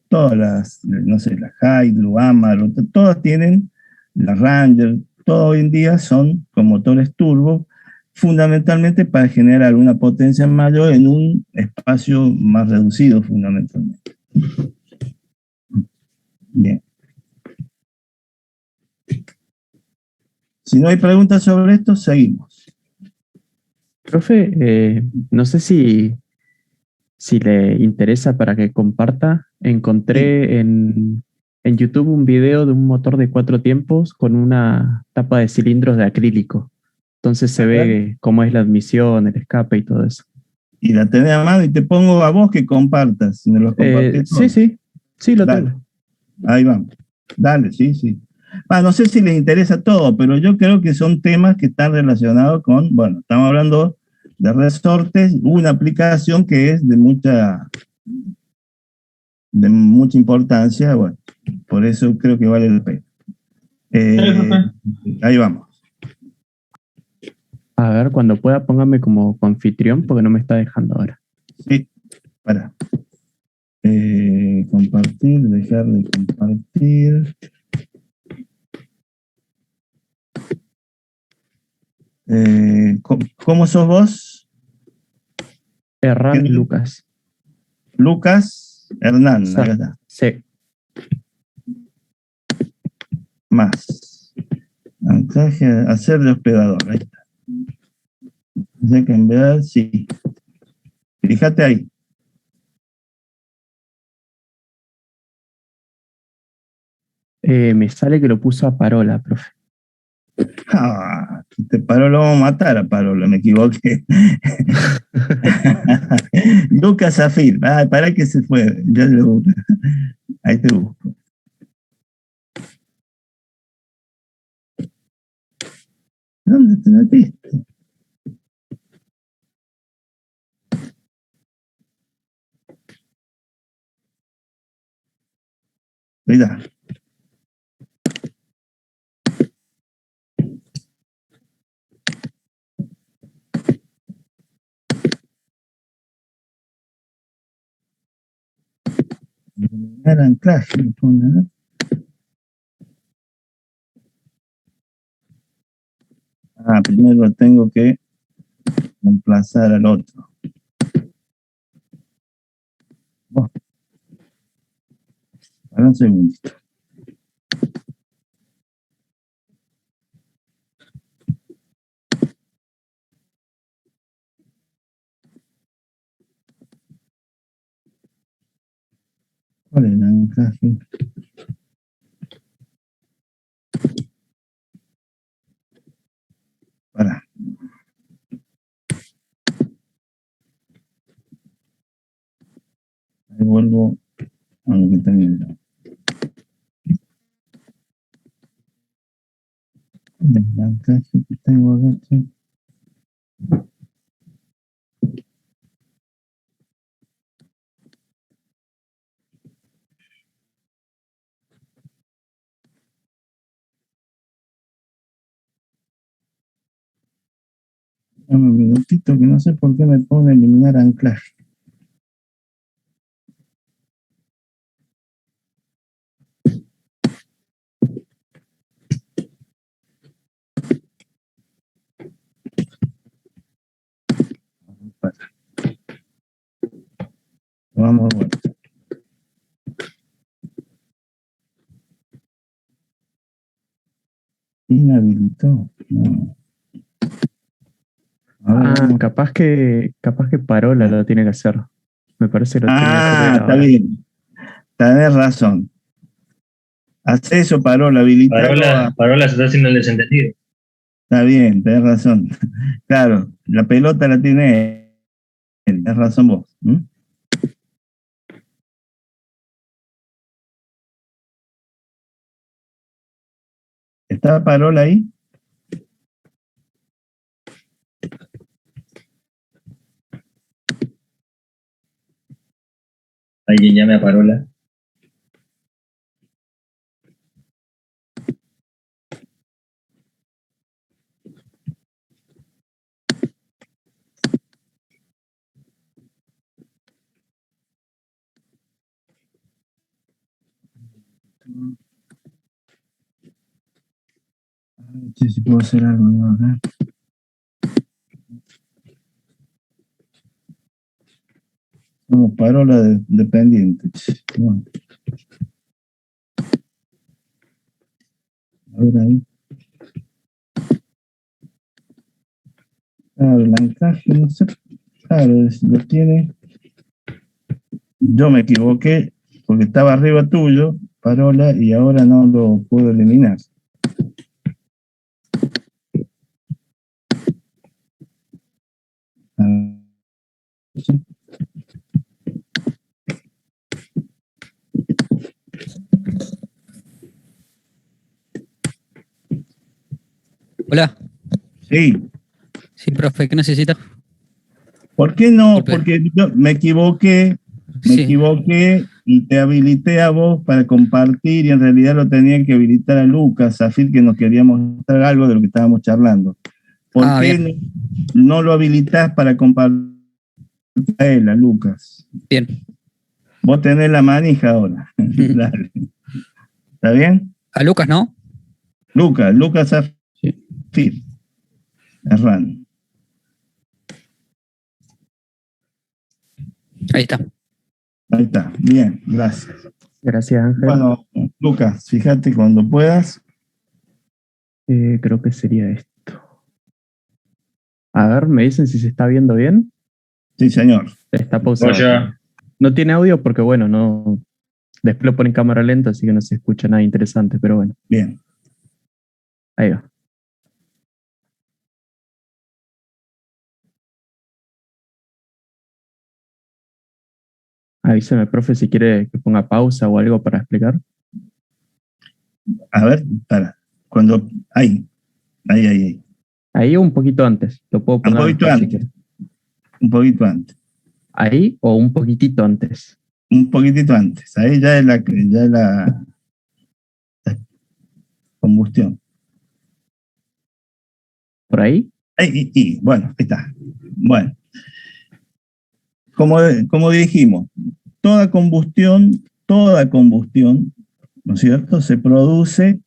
S1: todas las, no sé, las Hilux, Amarok, todas tienen, las Ranger, todo hoy en día son con motores turbo, fundamentalmente para generar una potencia mayor en un espacio más reducido, fundamentalmente. Bien. Si no hay preguntas sobre esto, seguimos.
S4: Profe, no sé si le interesa para que comparta. Encontré en YouTube un video de un motor de 4 tiempos con una tapa de cilindros de acrílico. Entonces se ve cómo es la admisión, el escape y todo eso.
S1: Y la tenés a mano y te pongo a vos que compartas. Si me los compartís todos.
S4: Sí, lo
S1: Dale.
S4: tengo.
S1: Ahí vamos. Dale, sí. No sé si les interesa todo, pero yo creo que son temas que están relacionados con, bueno, estamos hablando de resortes, una aplicación que es de mucha importancia, bueno, por eso creo que vale la pena. Ahí vamos.
S4: A ver, cuando pueda, póngame como anfitrión porque no me está dejando ahora.
S1: Sí, para. Compartir, dejar de compartir. ¿Cómo sos vos?
S4: Hernán Lucas.
S1: Lucas Hernán, acá está.
S4: Sí.
S1: Más. Anclaje, hacer de hospedador. Ahí está. Hay que enviar, sí. Fíjate ahí.
S4: Me sale que lo puso a Parola, profe.
S1: Te Paro lo vamos a matar a Parola, me equivoqué. Lucas Zafir. Para que se fue. Ahí te busco. ¿Dónde te metiste? Cuidado. Eliminar anclaje. Primero tengo que reemplazar al otro. Bueno, para un segundito. ¿Cuál es el anclaje? Para. Ahí vuelvo a lo que tenía. El anclaje que tengo aquí. Un minutito que no sé por qué me pone eliminar anclaje. Vamos a ver. Inhabilitó. No. A ver, vamos.
S4: Capaz que Parola lo tiene que hacer. Me parece que lo tiene que hacer él
S1: Está
S4: ahora.
S1: bien. Tenés razón. Hace eso, Parola, habilitalo a...
S2: Parola se está haciendo el desentendido.
S1: Está bien, tenés razón. Claro, la pelota la tiene él. Tenés razón vos. ¿Está Parola ahí?
S2: Alguien llame a Parola.
S1: Sí, sí puedo hacer algo, ¿no? Acá. Somos Parola dependiente. Bueno. A ver ahí. Claro, el anclaje, no sé. Claro, lo tiene. Yo me equivoqué porque estaba arriba tuyo, Parola, y ahora no lo puedo eliminar.
S7: Hola,
S1: Sí.
S7: sí, profe, ¿qué necesita?
S1: ¿Por qué no?
S7: Disculpe.
S1: Porque yo me equivoqué
S7: Sí.
S1: y te habilité a vos para compartir y en realidad lo tenía que habilitar a Lucas, Zafir, que nos queríamos mostrar algo de lo que estábamos charlando. ¿Por qué no lo habilitás para compartir a él, a Lucas?
S7: Bien.
S1: Vos tenés la manija ahora. Dale. ¿Está bien?
S7: A Lucas, ¿no?
S1: Lucas Zafir. Erran.
S7: Ahí está.
S1: Ahí está. Bien, gracias.
S4: Gracias, Ángel.
S1: Bueno, Lucas, fíjate cuando puedas.
S4: Creo que sería esto. A ver, ¿me dicen si se está viendo bien?
S1: Sí, señor.
S4: Está pausado.
S2: Oye.
S4: No tiene audio porque, bueno, no. Después lo pone en cámara lenta, así que no se escucha nada interesante, pero bueno.
S1: Bien.
S4: Ahí va. Avíseme, profe, si quiere que ponga pausa o algo para explicar.
S1: A ver, para. Cuando. Ahí.
S4: Ahí o un poquito antes. Lo puedo poner
S1: un poquito
S4: después,
S1: antes.
S4: si quiere.
S1: Un poquito antes.
S4: Ahí o un poquitito antes.
S1: Un poquitito antes. Ahí ya es la combustión.
S4: ¿Por ahí?
S1: Ahí, bueno, ahí está. Bueno. Como dijimos, toda combustión, ¿no es cierto?, se produce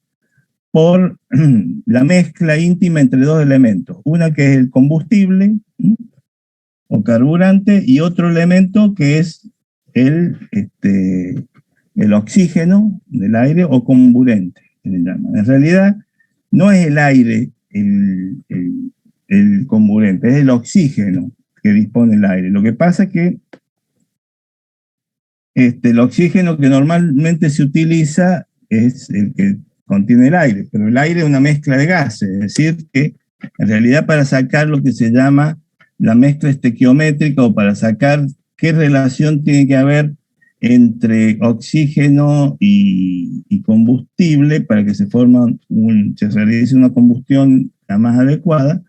S1: por la mezcla íntima entre dos elementos. Una que es el combustible o carburante y otro elemento que es el oxígeno del aire o comburente, que le llaman. En realidad, no es el aire el comburente, es el oxígeno que dispone el aire. Lo que pasa es que el oxígeno que normalmente se utiliza es el que contiene el aire, pero el aire es una mezcla de gases, es decir, que en realidad para sacar lo que se llama la mezcla estequiométrica o para sacar qué relación tiene que haber entre oxígeno y combustible para que se realice una combustión la más adecuada,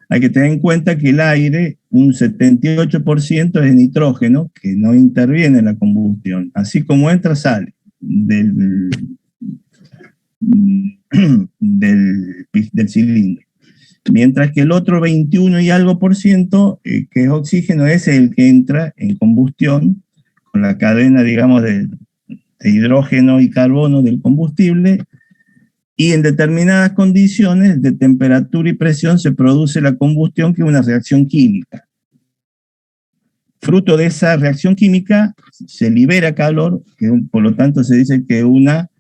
S1: hay que tener en cuenta que el aire, un 78% es nitrógeno, que no interviene en la combustión. Así como entra, sale del cilindro. Mientras que el otro 21 y algo por ciento, que es oxígeno, es el que entra en combustión con la cadena, digamos, de hidrógeno y carbono del combustible, y en determinadas condiciones de temperatura y presión se produce la combustión, que es una reacción química. Fruto de esa reacción química se libera calor, que por lo tanto se dice que es una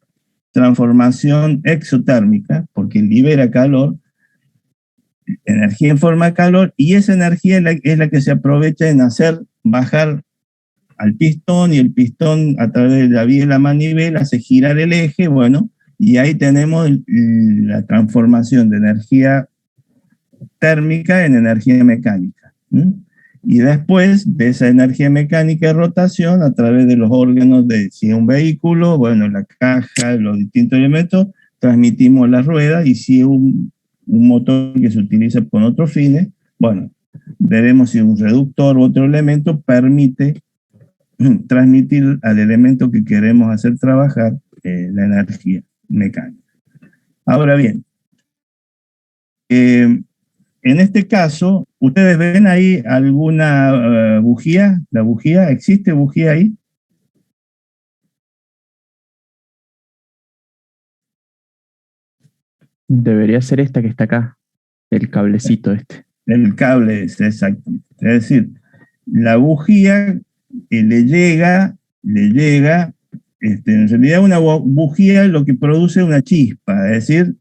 S1: transformación exotérmica, porque libera calor, energía en forma de calor, y esa energía es la que se aprovecha en hacer bajar al pistón, y el pistón a través de la vía de la manivela hace girar el eje, bueno, y ahí tenemos la transformación de energía térmica en energía mecánica. Y después de esa energía mecánica de rotación, a través de los órganos de, si es un vehículo, bueno, la caja, los distintos elementos, transmitimos la rueda, y si es un motor que se utiliza con otros fines, bueno, veremos si un reductor u otro elemento permite transmitir al elemento que queremos hacer trabajar la energía mecánica. Ahora bien, en este caso, ¿ustedes ven ahí alguna bujía? ¿La bujía? ¿Existe bujía ahí?
S4: Debería ser esta que está acá, el cablecito este.
S1: El cable es, exactamente. Es decir, la bujía le llega, en realidad una bujía lo que produce una chispa, es decir,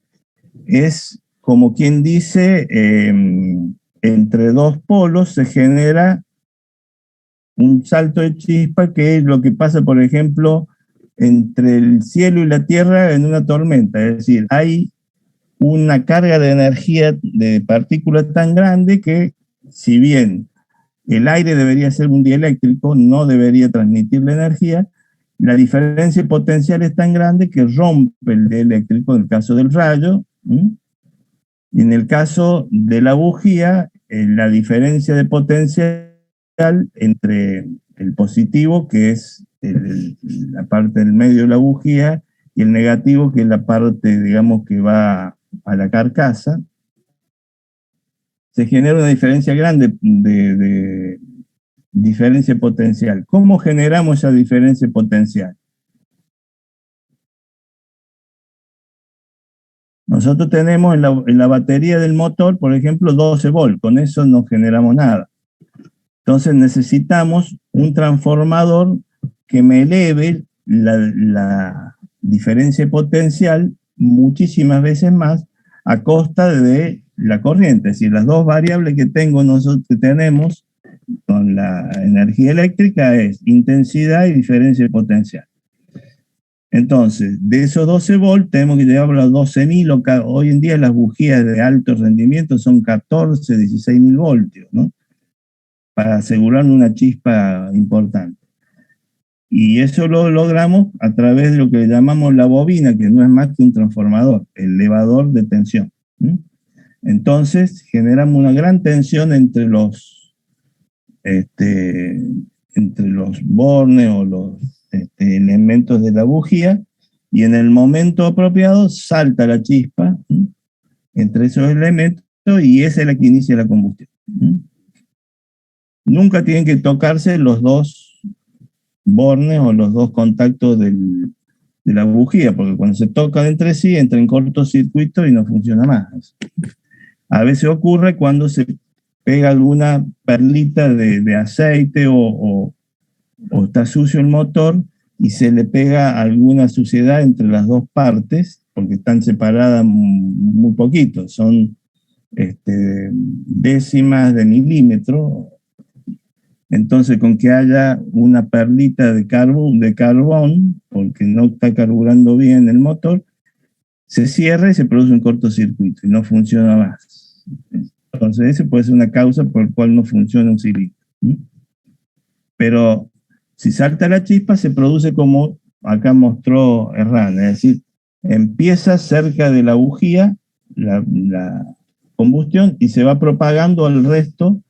S1: es como quien dice, entre dos polos se genera un salto de chispa, que es lo que pasa, por ejemplo, entre el cielo y la tierra en una tormenta. Es decir, hay una carga de energía de partículas tan grande que, si bien el aire debería ser un dieléctrico, no debería transmitir la energía, la diferencia potencial es tan grande que rompe el dieléctrico en el caso del rayo. Y en el caso de la bujía, la diferencia de potencial entre el positivo, que es la parte del medio de la bujía, y el negativo, que es la parte, digamos, que va a la carcasa, se genera una diferencia grande de diferencia potencial. ¿Cómo generamos esa diferencia potencial? Nosotros tenemos en la batería del motor, por ejemplo, 12 volts, con eso no generamos nada. Entonces necesitamos un transformador que me eleve la diferencia potencial muchísimas veces más a costa de la corriente. Es decir, las dos variables que tenemos con la energía eléctrica es intensidad y diferencia potencial. Entonces, de esos 12 volts tenemos que llegar a los 12.000, hoy en día las bujías de alto rendimiento son 14, 16.000 voltios, ¿no? Para asegurar una chispa importante. Y eso lo logramos a través de lo que llamamos la bobina, que no es más que un transformador, elevador de tensión. Entonces, generamos una gran tensión entre los bornes o los elementos de la bujía, y en el momento apropiado salta la chispa entre esos elementos, y esa es la que inicia la combustión. Nunca tienen que tocarse los dos bornes o los dos contactos de la bujía, porque cuando se tocan entre sí entra en cortocircuito y no funciona más. A veces ocurre cuando se pega alguna perlita de aceite o está sucio el motor y se le pega alguna suciedad entre las dos partes, porque están separadas muy poquito, son décimas de milímetro. Entonces, con que haya una perlita de carbón, porque no está carburando bien el motor, se cierra y se produce un cortocircuito y no funciona más. Entonces, esa puede ser una causa por la cual no funciona un cilindro. Pero si salta la chispa, se produce como acá mostró Herrán, es decir, empieza cerca de la bujía la combustión y se va propagando al resto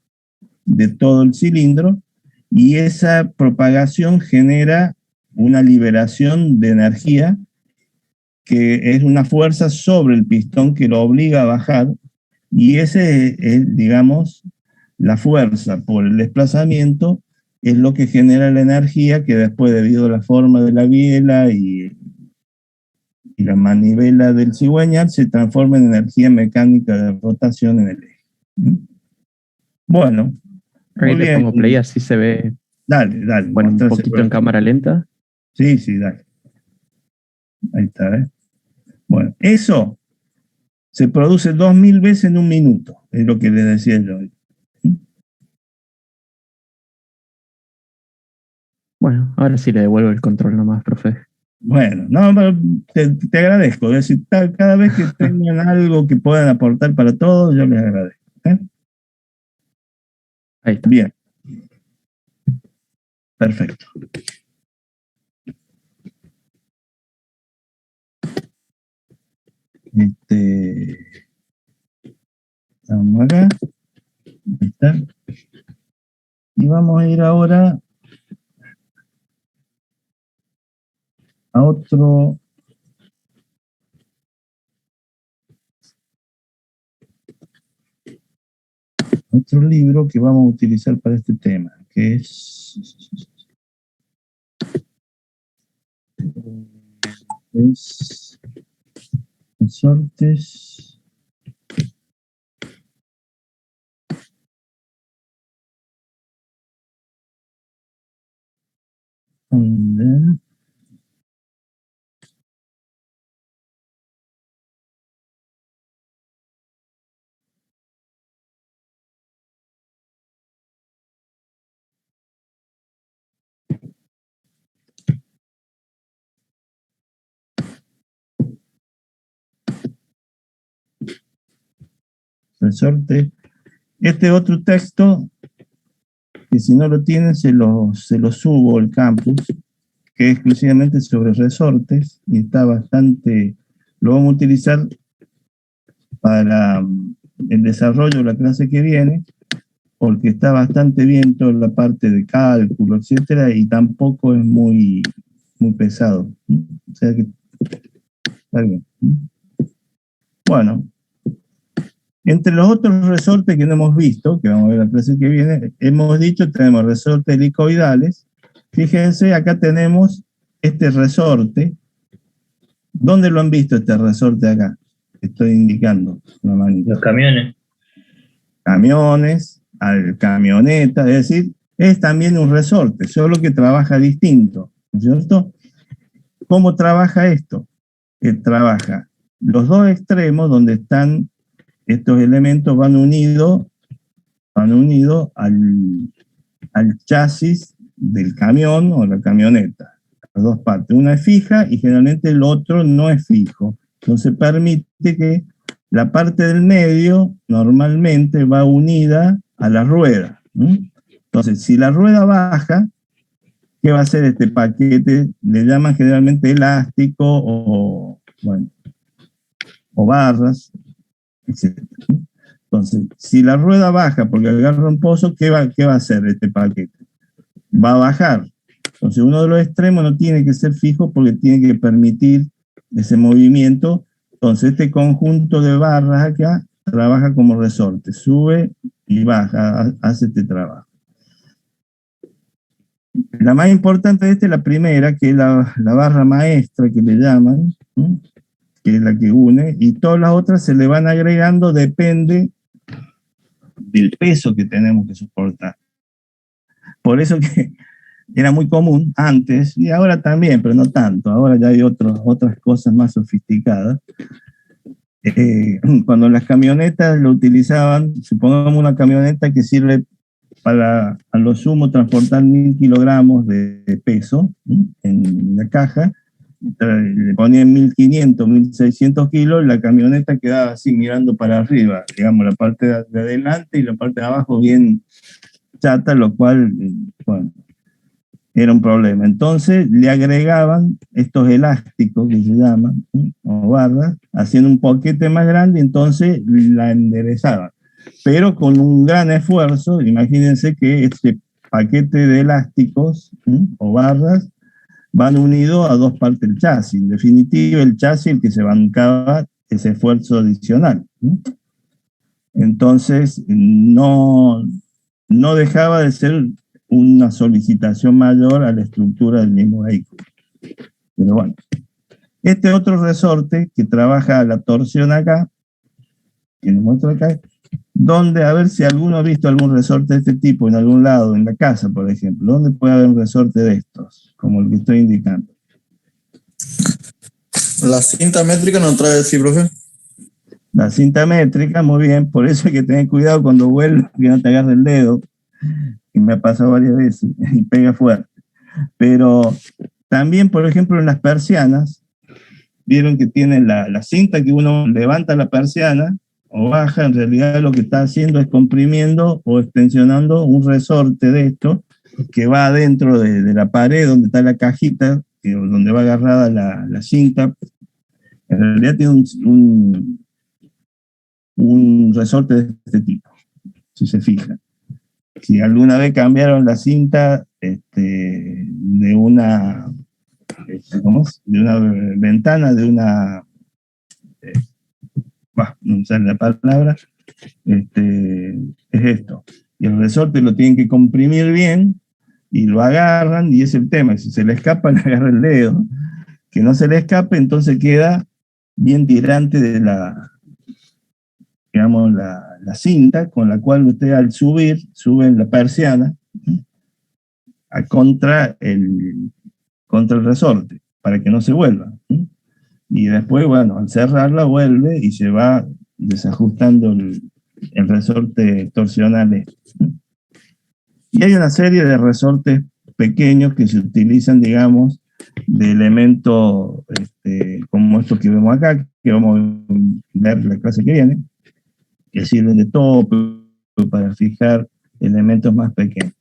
S1: de todo el cilindro, y esa propagación genera una liberación de energía que es una fuerza sobre el pistón que lo obliga a bajar, Y ese es, digamos, la fuerza por el desplazamiento es lo que genera la energía que después, debido a la forma de la biela y la manivela del cigüeñal, se transforma en energía mecánica de rotación en el eje. Bueno,
S4: Ahí
S1: muy
S4: le
S1: bien.
S4: pongo play, así se ve,
S1: Dale.
S4: bueno, un
S1: mostráselo.
S4: poquito en cámara lenta.
S1: Sí, dale. Ahí está, ¿eh? Bueno, eso se produce 2000 veces en un minuto, es lo que les decía yo.
S4: Bueno, ahora sí le devuelvo el control nomás, profe.
S1: Bueno, no, pero te agradezco. Es decir, cada vez que tengan algo que puedan aportar para todos, yo les agradezco. ¿Eh?
S4: Ahí está.
S1: Bien. Perfecto. Estamos acá. Ahí está. Y vamos a ir ahora a otro libro que vamos a utilizar para este tema, que es resortes ¿dónde? Resorte. Este otro texto, que si no lo tienen, se lo subo al campus, que es exclusivamente sobre resortes, y está bastante, lo vamos a utilizar para el desarrollo de la clase que viene, porque está bastante bien toda la parte de cálculo, etcétera, y tampoco es muy pesado. O sea que está bien. Bueno, entre los otros resortes que no hemos visto, que vamos a ver la clase que viene, hemos dicho, tenemos resortes helicoidales. Fíjense, acá tenemos este resorte. ¿Dónde lo han visto este resorte acá? Estoy indicando una manita.
S2: Los camiones.
S1: Camiones, camioneta, es decir, es también un resorte, solo que trabaja distinto, ¿no es cierto? ¿Cómo trabaja esto? Trabaja los dos extremos donde están estos elementos van unidos al chasis del camión o la camioneta. Las dos partes. Una es fija y generalmente el otro no es fijo. Entonces permite que la parte del medio normalmente va unida a la rueda. Entonces, si la rueda baja, ¿qué va a hacer este paquete? Le llaman generalmente elástico o barras, etc. Entonces, si la rueda baja porque agarra un pozo, ¿qué va a hacer este paquete? Va a bajar. Entonces, uno de los extremos no tiene que ser fijo porque tiene que permitir ese movimiento. Entonces, este conjunto de barras acá trabaja como resorte, sube y baja, hace este trabajo. La más importante de esta es la primera, que es la barra maestra que le llaman, ¿no? Que es la que une, y todas las otras se le van agregando, depende del peso que tenemos que soportar. Por eso que era muy común antes, y ahora también, pero no tanto, ahora ya hay otras cosas más sofisticadas. Cuando las camionetas lo utilizaban, supongamos una camioneta que sirve para a lo sumo transportar 1000 kilogramos de peso, ¿sí? En la caja, le ponían 1500, 1600 kilos, y la camioneta quedaba así mirando para arriba, digamos, la parte de adelante y la parte de abajo bien chata, lo cual, bueno, era un problema. Entonces le agregaban estos elásticos que se llaman, ¿sí? O barras, haciendo un poquete más grande, entonces la enderezaban. Pero con un gran esfuerzo, imagínense que este paquete de elásticos, ¿sí? O barras van unidos a dos partes del chasis. En definitiva, el chasis es el que se bancaba ese esfuerzo adicional, ¿sí? Entonces, no dejaba de ser una solicitación mayor a la estructura del mismo vehículo. Pero bueno, este otro resorte que trabaja la torsión acá, que les muestro acá, donde, a ver si alguno ha visto algún resorte de este tipo en algún lado, en la casa, por ejemplo, ¿dónde puede haber un resorte de estos? Como el que estoy indicando.
S5: La cinta métrica no trae, sí, profe.
S1: La cinta métrica, muy bien, por eso hay que tener cuidado cuando vuelvas, que no te agarre el dedo, y me ha pasado varias veces, y pega fuerte. Pero también, por ejemplo, en las persianas, vieron que tiene la cinta que uno levanta la persiana o baja, en realidad lo que está haciendo es comprimiendo o extensionando un resorte de esto que va adentro de la pared donde está la cajita, donde va agarrada la cinta. En realidad tiene un resorte de este tipo, si se fijan. Si alguna vez cambiaron la cinta de una ventana, no sé la palabra, es esto. Y el resorte lo tienen que comprimir bien y lo agarran, y es el tema. Si se le escapa, le agarra el dedo. Que no se le escape, entonces queda bien tirante de la cinta, con la cual usted al suben la persiana contra el resorte, para que no se vuelva. Y después, bueno, al cerrarla vuelve y se va desajustando el resorte torsional. Y hay una serie de resortes pequeños que se utilizan, digamos, de elementos como estos que vemos acá, que vamos a ver la clase que viene, que sirven de tope para fijar elementos más pequeños.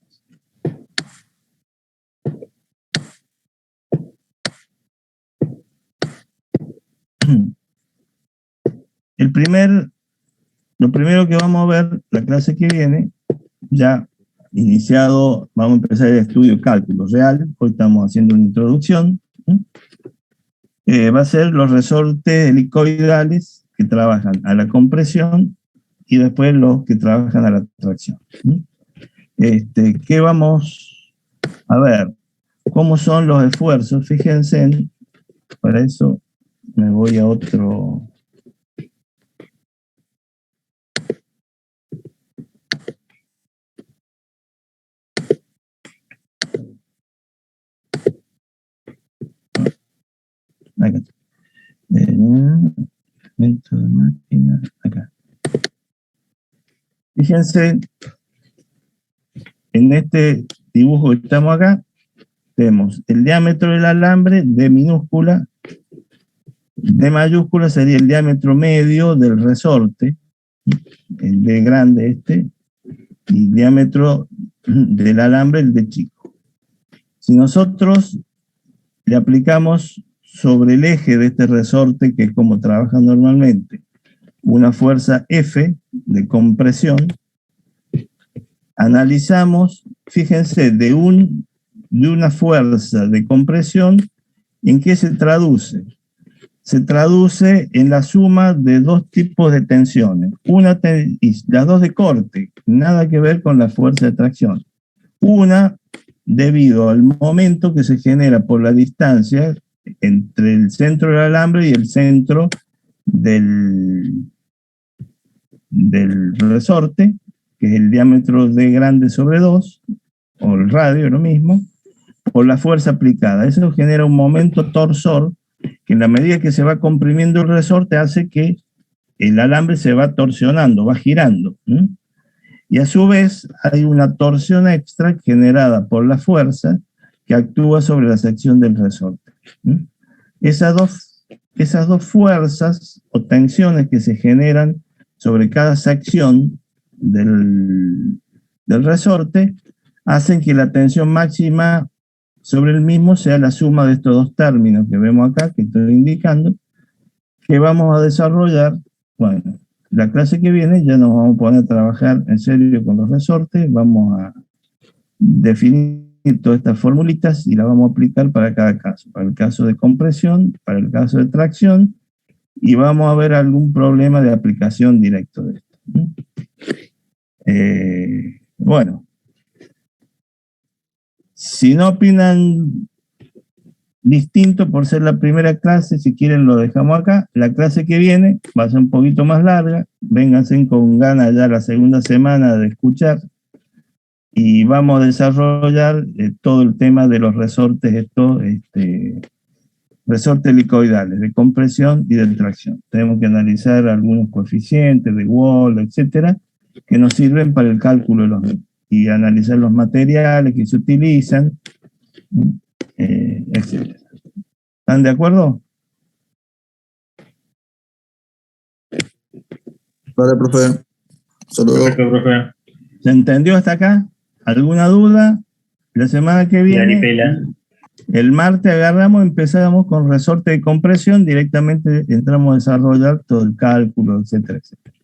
S1: Lo primero que vamos a ver la clase que viene, ya iniciado, vamos a empezar el estudio de cálculo real. Hoy estamos haciendo una introducción. Va a ser los resortes helicoidales que trabajan a la compresión y después los que trabajan a la tracción. ¿Qué vamos a ver? ¿Cómo son los esfuerzos? Fíjense, para eso me voy a otro. Acá. Elemento de máquina, acá. Fíjense, en este dibujo que estamos acá, tenemos el diámetro del alambre de minúscula, de mayúscula sería el diámetro medio del resorte, el de grande y el diámetro del alambre, el de chico. Si nosotros le aplicamos sobre el eje de este resorte, que es como trabaja normalmente, una fuerza F de compresión, analizamos, fíjense, de una fuerza de compresión, ¿en qué se traduce? Se traduce en la suma de dos tipos de tensiones. Y las dos de corte, nada que ver con la fuerza de tracción. Una, debido al momento que se genera por la distancia entre el centro del alambre y el centro del resorte, que es el diámetro de grande sobre 2, o el radio, lo mismo, por la fuerza aplicada. Eso genera un momento torsor, que en la medida que se va comprimiendo el resorte hace que el alambre se va torsionando, va girando. Y a su vez hay una torsión extra generada por la fuerza que actúa sobre la sección del resorte. Esas dos fuerzas o tensiones que se generan sobre cada sección del resorte hacen que la tensión máxima sobre el mismo sea la suma de estos dos términos que vemos acá, que estoy indicando, que vamos a desarrollar. Bueno, la clase que viene ya nos vamos a poner a trabajar en serio con los resortes, vamos a definir todas estas formulitas y las vamos a aplicar para cada caso, para el caso de compresión, para el caso de tracción, y vamos a ver algún problema de aplicación directo de esto. Bueno, si no opinan distinto por ser la primera clase, si quieren lo dejamos acá. La clase que viene va a ser un poquito más larga, vénganse con ganas ya la segunda semana de escuchar y vamos a desarrollar todo el tema de los resortes estos, resortes helicoidales de compresión y de tracción. Tenemos que analizar algunos coeficientes de Wall, etcétera, que nos sirven para el cálculo de los mismos y analizar los materiales que se utilizan, etcétera. ¿Están de acuerdo?
S5: Vale, profe. Saludos.
S2: Perfecto, profe.
S1: ¿Se entendió hasta acá? ¿Alguna duda? La semana que viene,
S2: Claripela.
S1: el martes agarramos, empezamos con resorte de compresión, directamente entramos a desarrollar todo el cálculo, etcétera, etcétera.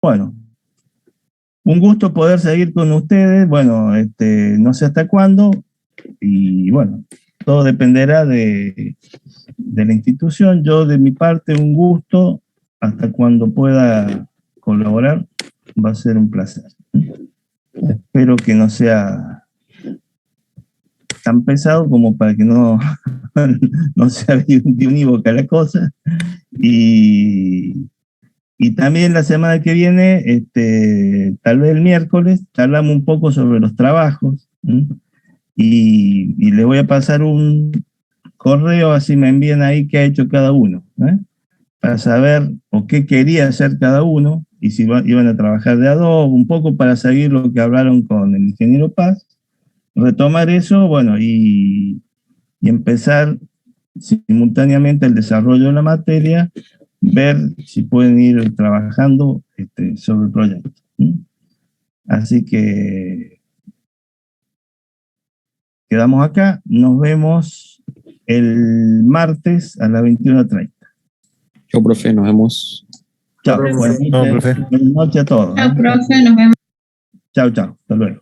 S1: Bueno, un gusto poder seguir con ustedes, bueno, no sé hasta cuándo, y bueno, todo dependerá de la institución. Yo de mi parte un gusto, hasta cuando pueda colaborar, va a ser un placer. Espero que no sea tan pesado como para que no sea de unívoca la cosa. Y también la semana que viene, tal vez el miércoles, hablamos un poco sobre los trabajos, y les voy a pasar un correo, así me envían ahí qué ha hecho cada uno, para saber o qué quería hacer cada uno, y si iban a trabajar de Adobe, un poco para seguir lo que hablaron con el ingeniero Paz, retomar eso, bueno, y empezar simultáneamente el desarrollo de la materia, ver si pueden ir trabajando sobre el proyecto. Así que quedamos acá, nos vemos el martes a las 21:30.
S8: Chao, profe, nos vemos.
S1: Chao,
S5: Chao,
S1: buenas
S6: profe.
S1: noches a todos.
S9: Chao, profe, nos vemos.
S1: Chao, chao, hasta luego.